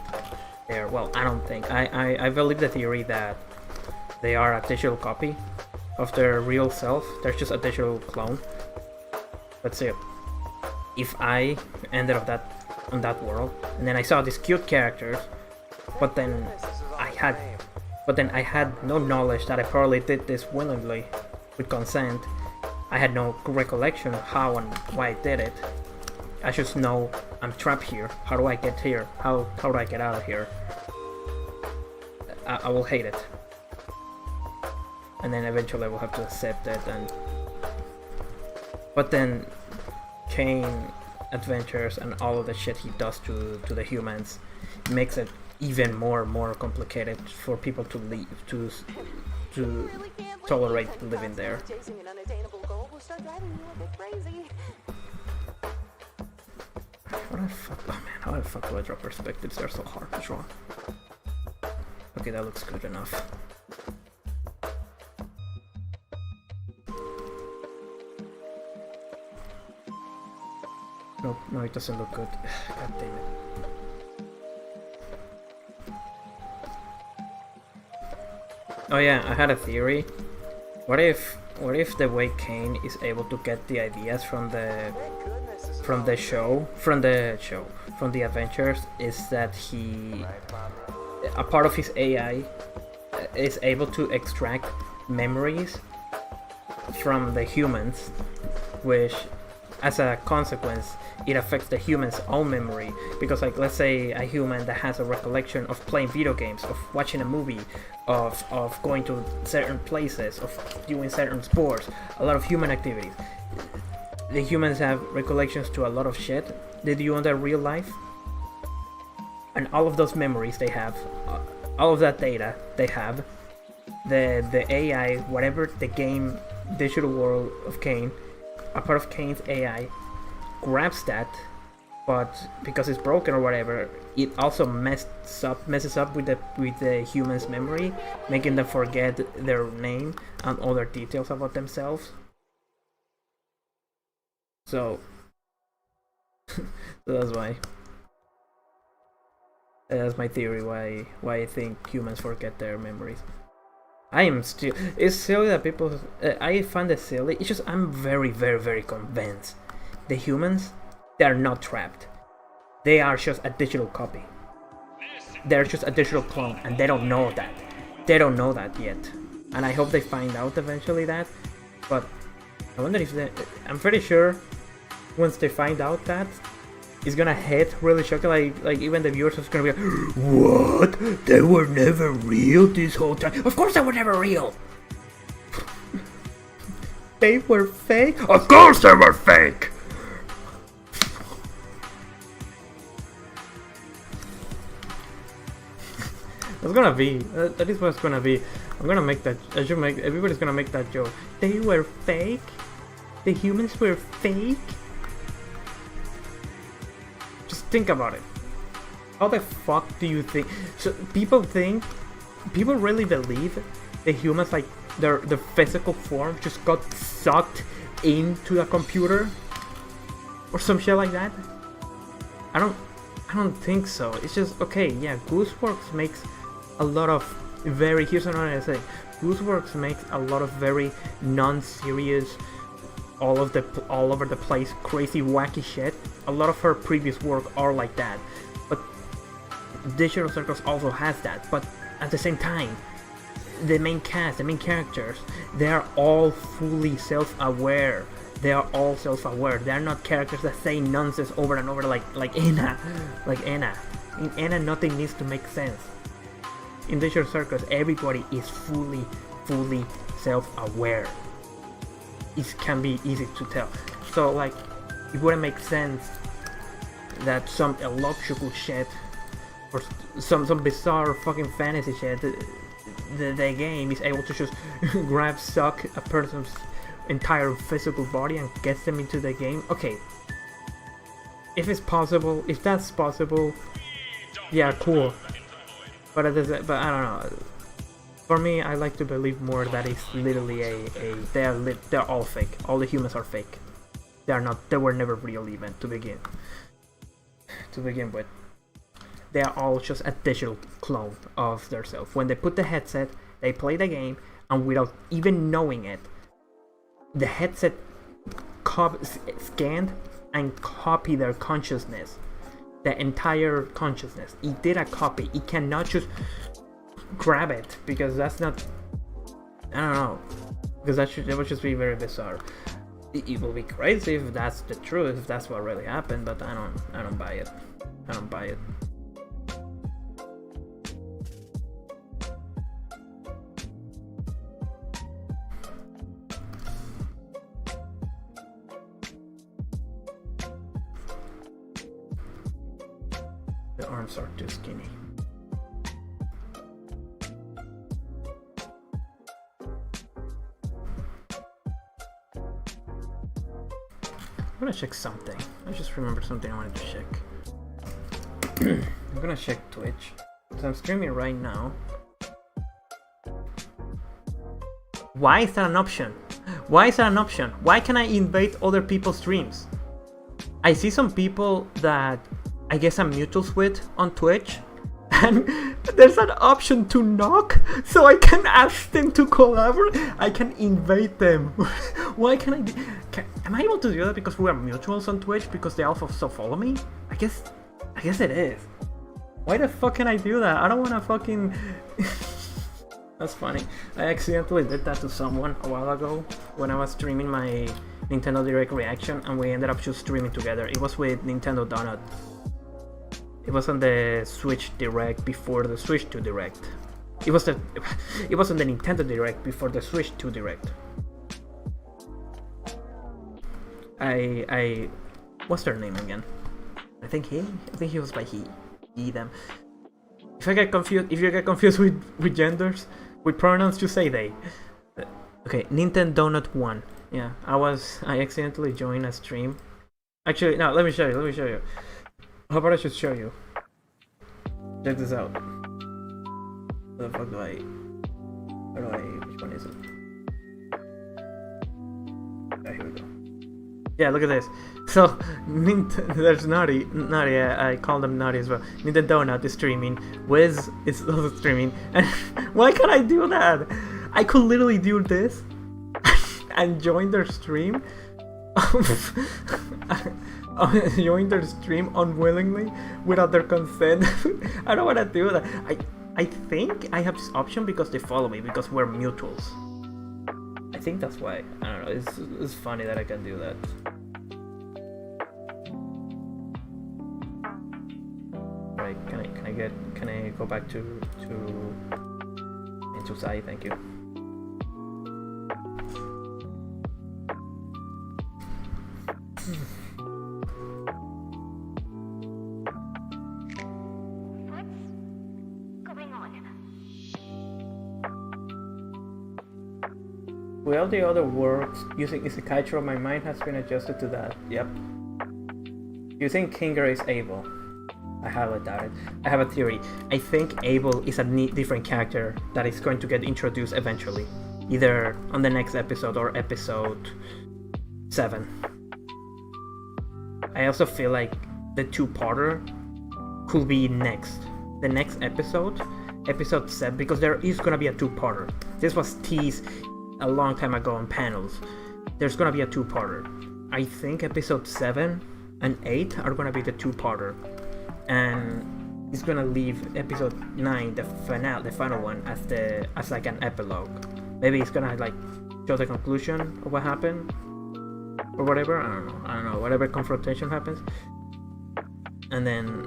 there, well, I don't think. I believe the theory that they are a digital copy of their real self. They're just a digital clone. That's it. If I ended up on that world, and then I saw these cute characters, but then I had no knowledge that I probably did this willingly, with consent. I had no recollection of how and why I did it. I just know I'm trapped here. How do I get here? How do I get out of here? I will hate it. And then eventually I will have to accept it. But then Kane adventures and all of the shit he does to the humans makes it even more complicated for people to leave, to tolerate living there.
Chasing an unattainable goal will start driving you a bit crazy.
How the fuck? Oh man, how the fuck do I draw perspectives? They're so hard to draw. Okay, that looks good enough. Nope, no, it doesn't look good. God damn it. Oh yeah, I had a theory. What if the way Kane is able to get the ideas from the adventures is that a part of his AI is able to extract memories from the humans, which as a consequence, it affects the human's own memory. Because, like, let's say a human that has a recollection of playing video games, of watching a movie, of going to certain places, of doing certain sports, a lot of human activities. The humans have recollections to a lot of shit they do in their real life. And all of those memories they have, all of that data they have, the AI, whatever the game digital world of Kane, a part of Kane's AI grabs that, but because it's broken or whatever, it also messes up with the human's memory, making them forget their name and other details about themselves. So that's why. That's my theory why I think humans forget their memories. It's silly that people, I find it silly. It's just I'm very, very, very convinced the humans, they're not trapped. They are just a digital copy. They're just a digital clone, and they don't know that. They don't know that yet. And I hope they find out eventually that. But I wonder if I'm pretty sure once they find out that, it's gonna hit really shocking, like even the viewers are gonna be like, what? They were never real this whole time? Of course they were never real! They were fake? Of course they were fake! That's gonna be, that is what's gonna be. I'm gonna make that, everybody's gonna make that joke. They were fake? The humans were fake? Think about it. How the fuck do you think? So people really believe the humans, like their physical form just got sucked into a computer or some shit like that? I don't think so. It's just okay. Yeah, Gooseworks makes a lot of here's another thing. Gooseworks makes a lot of very non-serious, all over the place, crazy, wacky shit. A lot of her previous work are like that, but Digital Circus also has that. But at the same time, the main cast, the main characters, they are all fully self-aware. They are all self-aware. They are not characters that say nonsense over and over like Anna. In Anna, nothing needs to make sense. In Digital Circus, everybody is fully self-aware. It can be easy to tell. So like, it wouldn't make sense that some illogical shit or some bizarre fucking fantasy shit, the game is able to just suck a person's entire physical body and gets them into the game. Okay, if that's possible, yeah, cool. But I don't know. For me, I like to believe more that it's literally they're all fake. All the humans are fake. They were never real even to begin with. They are all just a digital clone of themselves. When they put the headset, they play the game, and without even knowing it, the headset scanned and copied their consciousness, the entire consciousness. It did a copy. It cannot just grab it, because that's not, I don't know, because that would just be very bizarre. It will be crazy if that's the truth, if that's what really happened, but I don't buy it. I don't buy it. The arms are too skinny. I'm gonna check something. I just remembered something I wanted to check. I'm gonna check Twitch. So I'm streaming right now. Why is that an option? Why is that an option? Why can I invade other people's streams? I see some people that I guess I'm mutuals with on Twitch, and there's an option to knock, so I can ask them to collaborate. I can invade them. Why can I? Am I able to do that because we are mutuals on Twitch? Because they also follow me? I guess it is. Why the fuck can I do that? I don't wanna fucking. That's funny. I accidentally did that to someone a while ago when I was streaming my Nintendo Direct reaction, and we ended up just streaming together. It was with Nintendo Donut. It was on the Switch Direct before the Switch 2 Direct. It was on the Nintendo Direct before the Switch 2 Direct. What's their name again? I think he was by he them. If you get confused with genders, with pronouns, just say they. Okay, Nintendo Donut 1. Yeah, I accidentally joined a stream. Actually, no, let me show you. How about I just show you? Check this out. What the fuck which one is it? Ah, here we go. Yeah, look at this. So, there's Naughty, I call them Naughty as well. Nintendo Donut is streaming, Wiz is also streaming, and why can't I do that? I could literally do this, and join their stream, join their stream unwillingly, without their consent. I don't want to do that. I think I have this option because they follow me, because we're mutuals. I think that's why. I don't know, it's funny that I can do that. Right, can I go back to into Sai? Thank you. Well, the other works using Isekai, my mind has been adjusted to that. Yep. You think Kinger is Abel? I highly doubt it. I have a theory. I think Abel is a different character that is going to get introduced eventually. Either on the next episode or episode 7. I also feel like the two-parter could be next. The next episode, episode 7, because there is gonna be a two-parter. This was teased a long time ago on panels. There's gonna be a two-parter. I think episode 7 and 8 are gonna be the two-parter, and it's gonna leave episode 9, the final one, as like an epilogue. Maybe it's gonna like show the conclusion of what happened or whatever. I don't know. Whatever confrontation happens, and then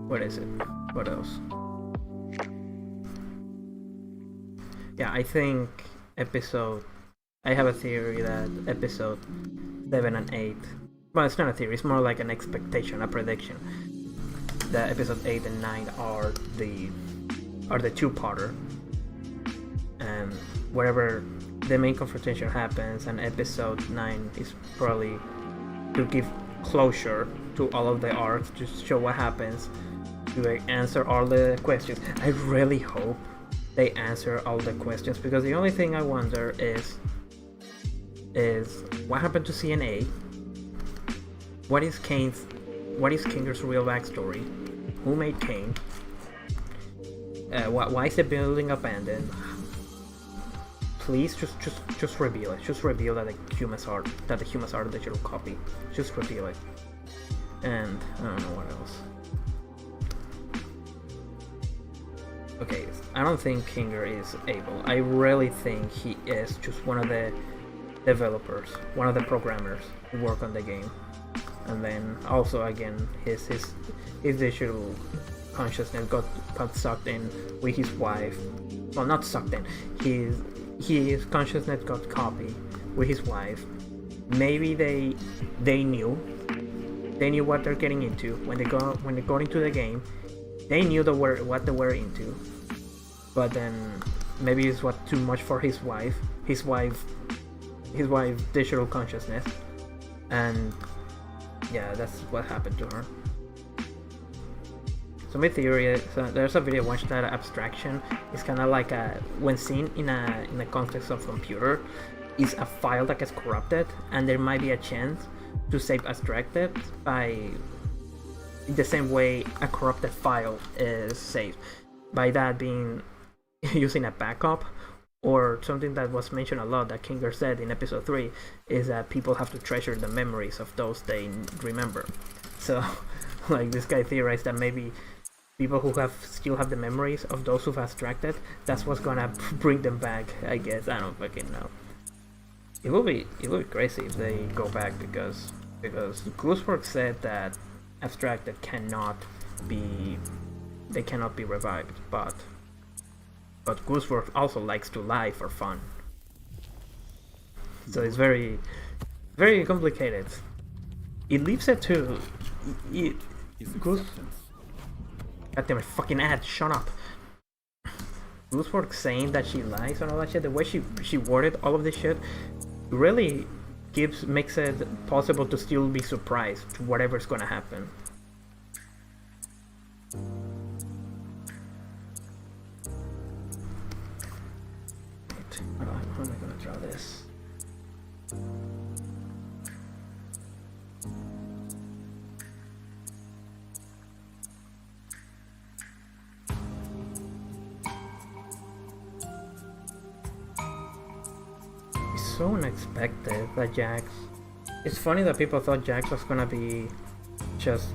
what is it? What else? Yeah, I think I have a theory that episode 7 and 8, well, it's not a theory, it's more like an expectation, a prediction, that episode 8 and 9 are the two-parter, and wherever the main confrontation happens, and episode 9 is probably to give closure to all of the arcs, just show what happens, to answer all the questions. I really hope they answer all the questions, because the only thing I wonder is what happened to CNA? What is Kinger's real backstory? Who made Kane? Why is the building abandoned? Please just reveal it. Just reveal that the humans are a digital copy. Just reveal it. And I don't know what else. Okay, I don't think Kinger is Abel. I really think he is just one of the developers, one of the programmers who work on the game. And then also again, his digital consciousness got sucked in with his wife. Well, not sucked in. His consciousness got copied with his wife. Maybe they knew what they're getting into when they go into the game. They knew what they were into, but then maybe it's too much for his wife digital consciousness, and yeah, that's what happened to her. So my theory is, there's a video I watched that abstraction is kind of like when seen in a context of computer, is a file that gets corrupted, and there might be a chance to save abstracted by the same way a corrupted file is saved, by that being using a backup, or something that was mentioned a lot that Kinger said in episode 3 is that people have to treasure the memories of those they remember. So like this guy theorized that maybe people who still have the memories of those who've abstracted, that's what's gonna bring them back, I guess. I don't fucking know. It will be crazy if they go back, because Gooseworks said that abstracted cannot be revived, but Gooseworks also likes to lie for fun. So it's very complicated. It leaves it to Goose. Goddamn it, fucking ad, shut up. Gooseworks saying that she lies and all that shit, the way she worded all of this shit really makes it possible to still be surprised to whatever's gonna happen. Wait, how am I gonna draw this? So unexpected that Jax. It's funny that people thought Jax was gonna be just,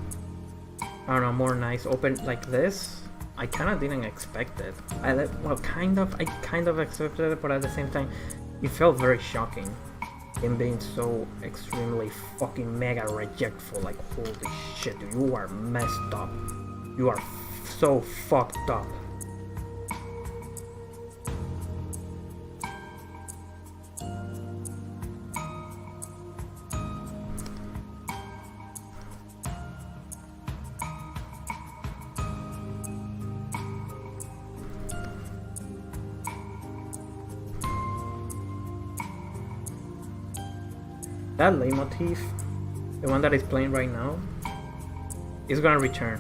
I don't know, more nice, open like this. I kind of didn't expect it. I kind of accepted it, but at the same time, it felt very shocking. Him being so extremely fucking mega rejectful. Like, holy shit, dude, you are messed up. You are so fucked up. That leitmotif, the one that is playing right now, is gonna return.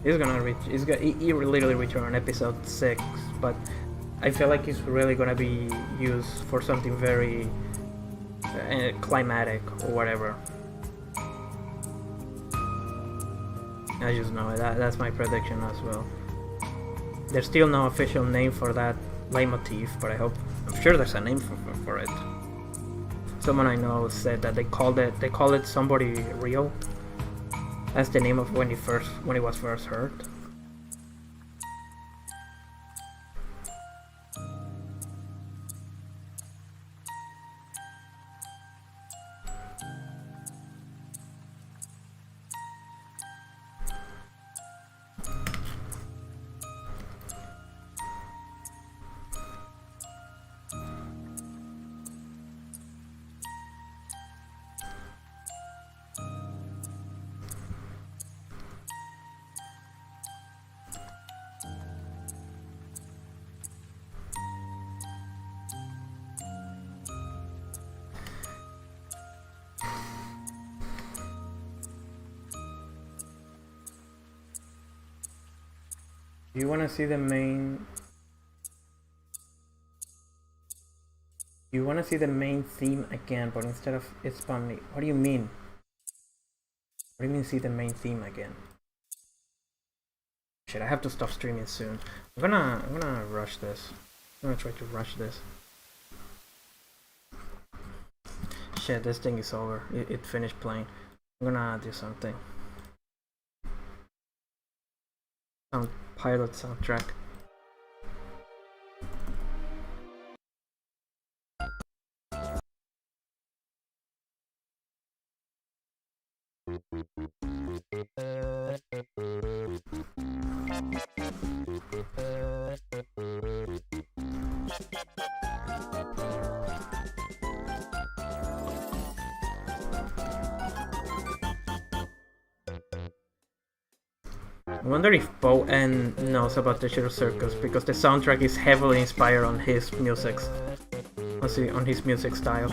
It literally return on episode 6, but I feel like it's really gonna be used for something very climatic or whatever. I just know it. That's my prediction as well. There's still no official name for that leitmotif, but I'm sure there's a name for it. Someone I know said that they call it Somebody Real. That's the name of when it was first heard. Do you want to see the main? You want to see the main theme again, but instead of it's funny. What do you mean? What do you mean see the main theme again? Shit, I have to stop streaming soon. I'm gonna rush this. I'm gonna try to rush this. Shit, this thing is over. It finished playing. I'm gonna do something. Some pilot soundtrack. I wonder if Bo N knows about Digital Circus, because the soundtrack is heavily inspired on his music. On his music style.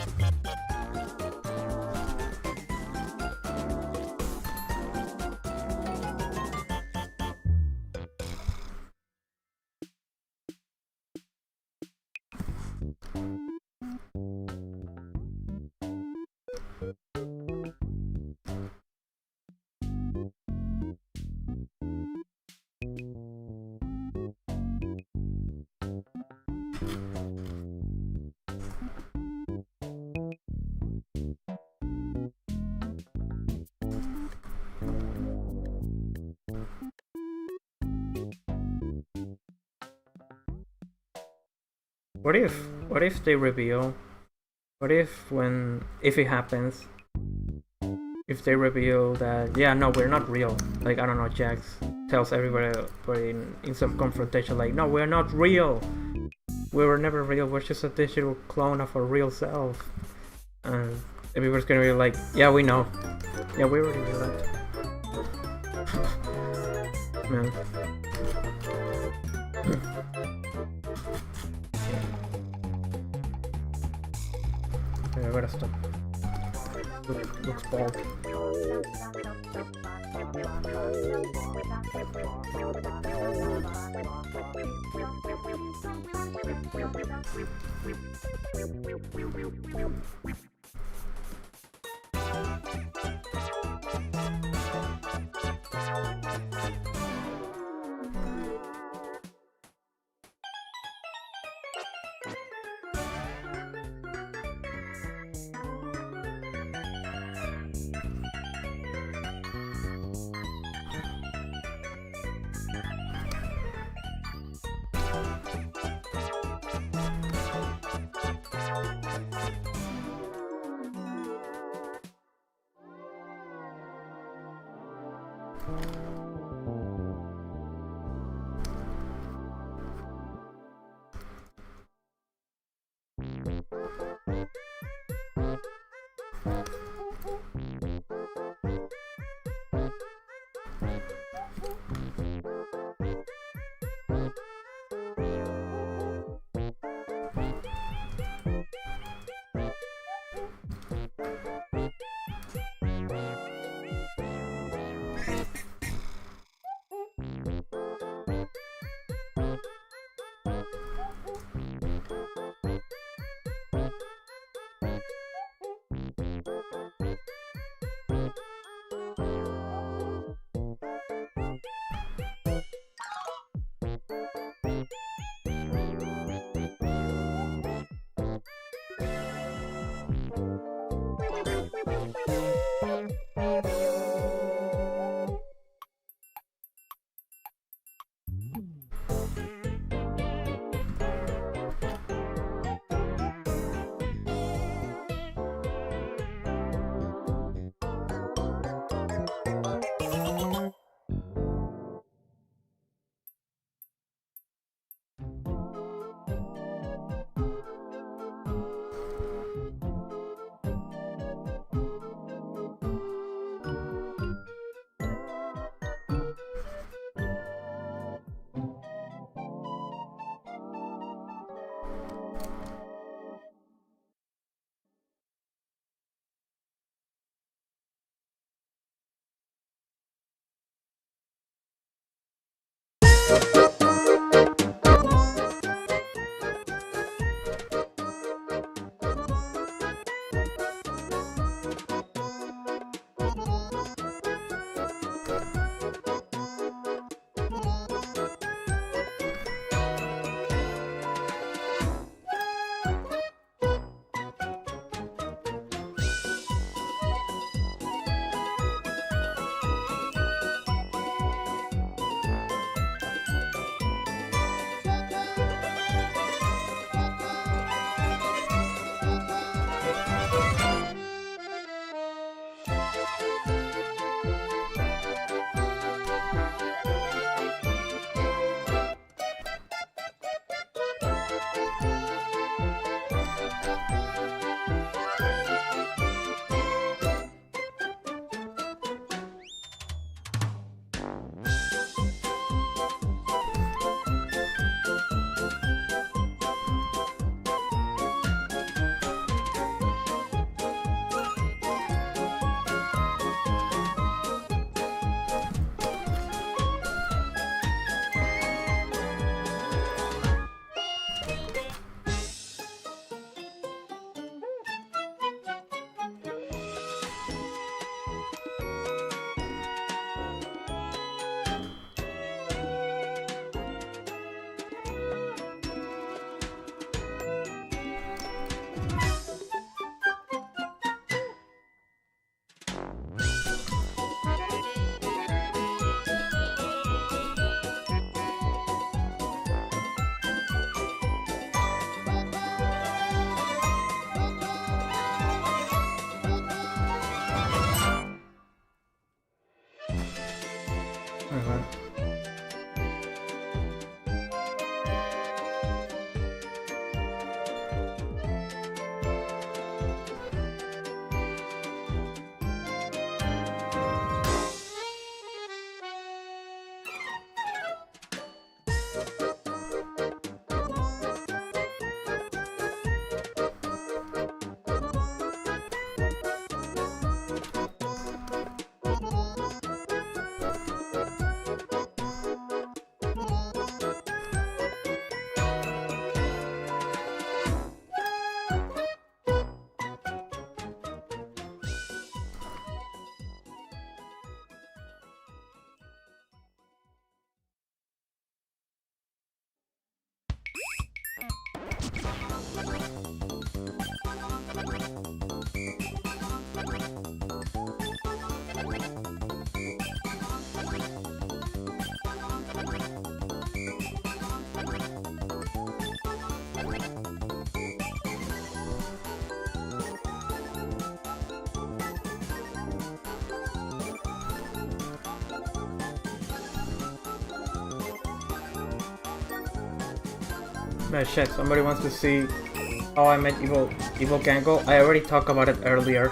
What if they reveal? What if if it happens, if they reveal that, yeah, no, we're not real. Like, I don't know, Jax tells everybody in some confrontation, like, no, we're not real. We were never real. We're just a digital clone of our real self. And everybody's gonna be like, yeah, we know. Yeah, we already knew that. Man. Okay, I gotta stop. Looks bald. No shit, somebody wants to see how I met evil Gangle. I already talked about it earlier.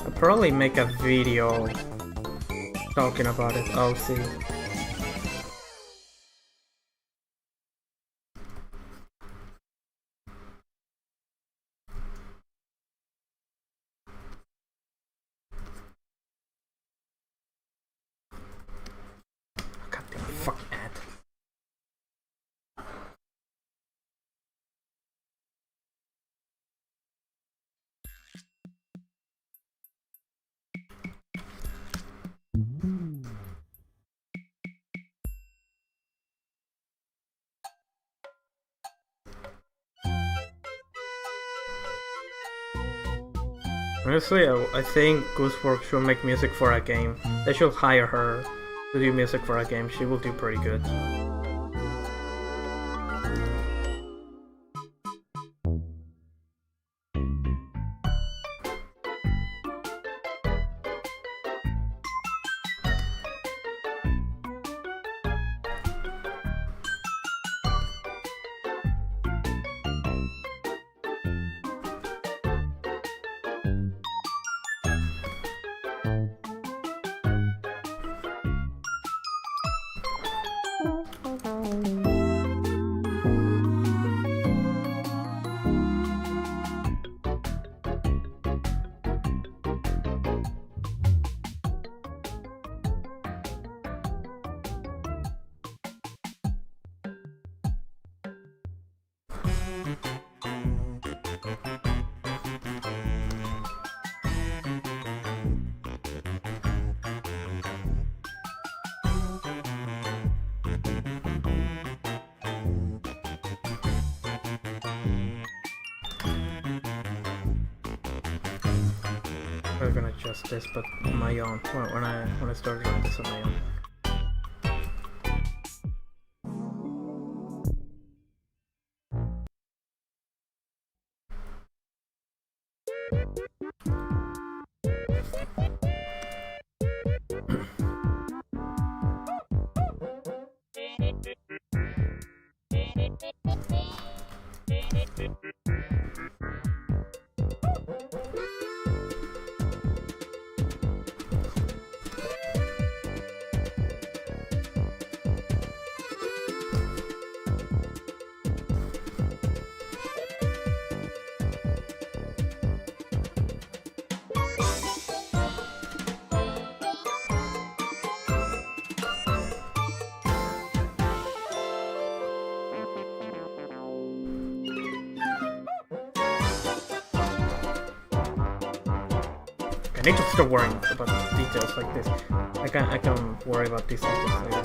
I'll probably make a video talking about it. I'll see. Honestly, I think Gooseworks should make music for a game. They should hire her to do music for a game. She will do pretty good. I'm gonna adjust this, but on my own. When I start doing this on my own. I need to start worrying about details like this. I can worry about these details later.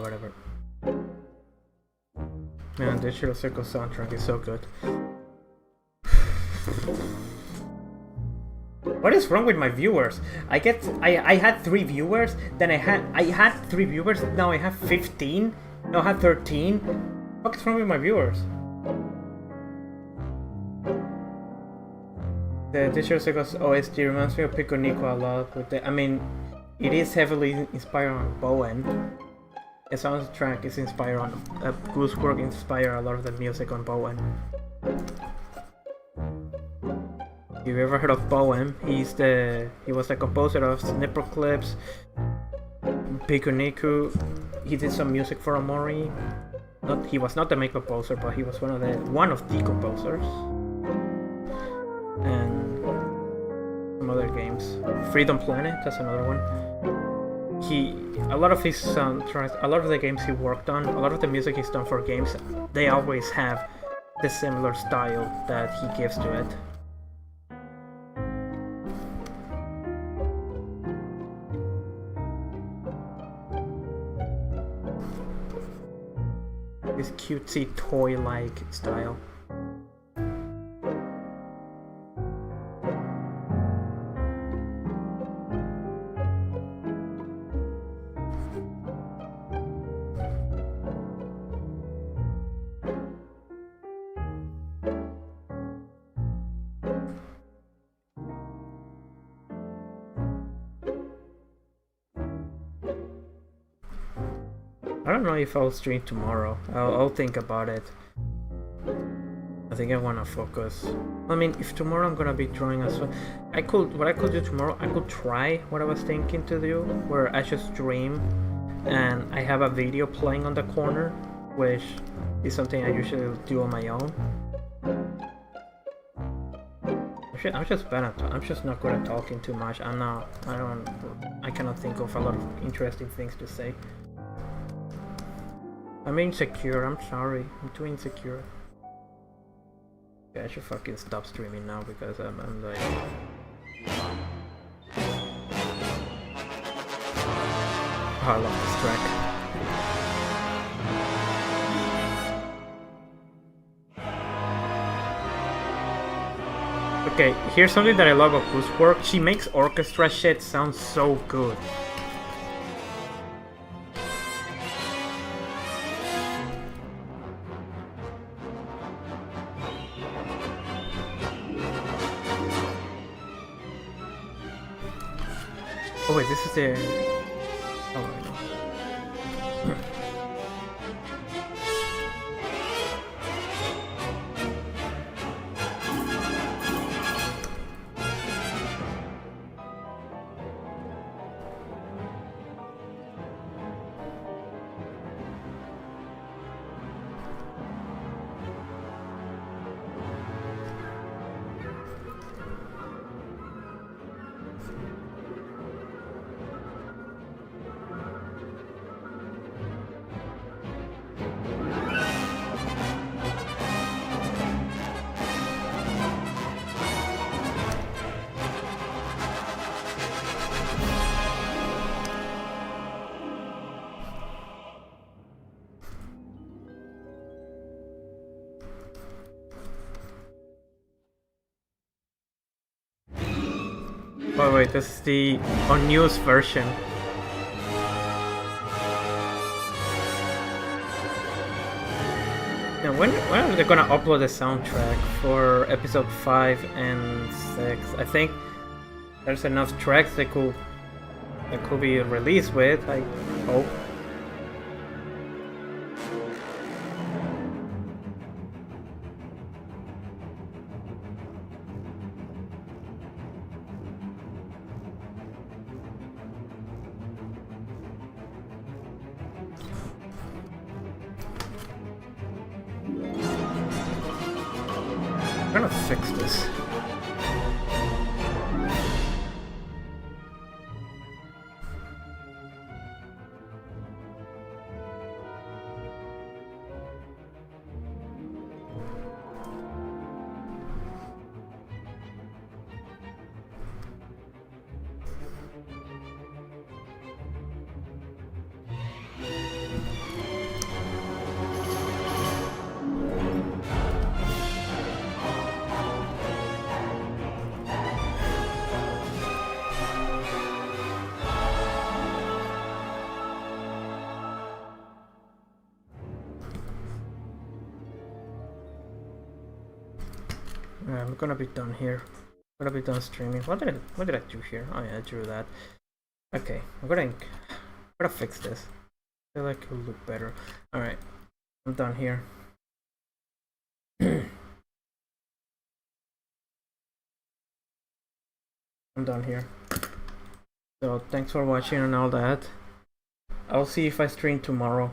Whatever. Man, Digital Circus soundtrack is so good. What is wrong with my viewers? I had 3 viewers, then I had 3 viewers, now I have 15, now I have 13. What's wrong with my viewers? The Digital Circus OST reminds me of Pico Nico a lot. I mean, it is heavily inspired on Bowen. The soundtrack is inspired on Goosework inspired a lot of the music on Bowen. If you ever heard of Bowen, he was the composer of Snipper Clips, Pico Nico. He did some music for Amori. He was not the main composer, but he was one of the composers. And some other games. Freedom Planet, that's another one. A lot of his soundtracks, a lot of the games he worked on, a lot of the music he's done for games, they always have the similar style that he gives to it. This cutesy toy-like style. I don't know if I'll stream tomorrow. I'll think about it. I think I wanna focus. I mean, if tomorrow I'm gonna be drawing as well, what I could do tomorrow, I could try what I was thinking to do, where I just stream and I have a video playing on the corner, which is something I usually do on my own. I'm just bad at I'm just not good at talking too much. I cannot think of a lot of interesting things to say. I'm insecure, I'm sorry. I'm too insecure. Yeah, I should fucking stop streaming now because I'm like... Oh, I love this track. Okay, here's something that I love about Goosework. She makes orchestra shit sound so good. Oh wait, this is the... Oh no. Oh wait, this is the unused version. Now when are they gonna upload the soundtrack for episode 5 and 6? I think there's enough tracks that could be released with, I hope. I'm gonna fix this. I'm gonna be done here. I'm gonna be done streaming. What did I do here? Oh yeah, I drew that. Okay, I'm gonna fix this. I feel like it'll look better. Alright, I'm done here. I'm done here. So thanks for watching and all that. I'll see if I stream tomorrow.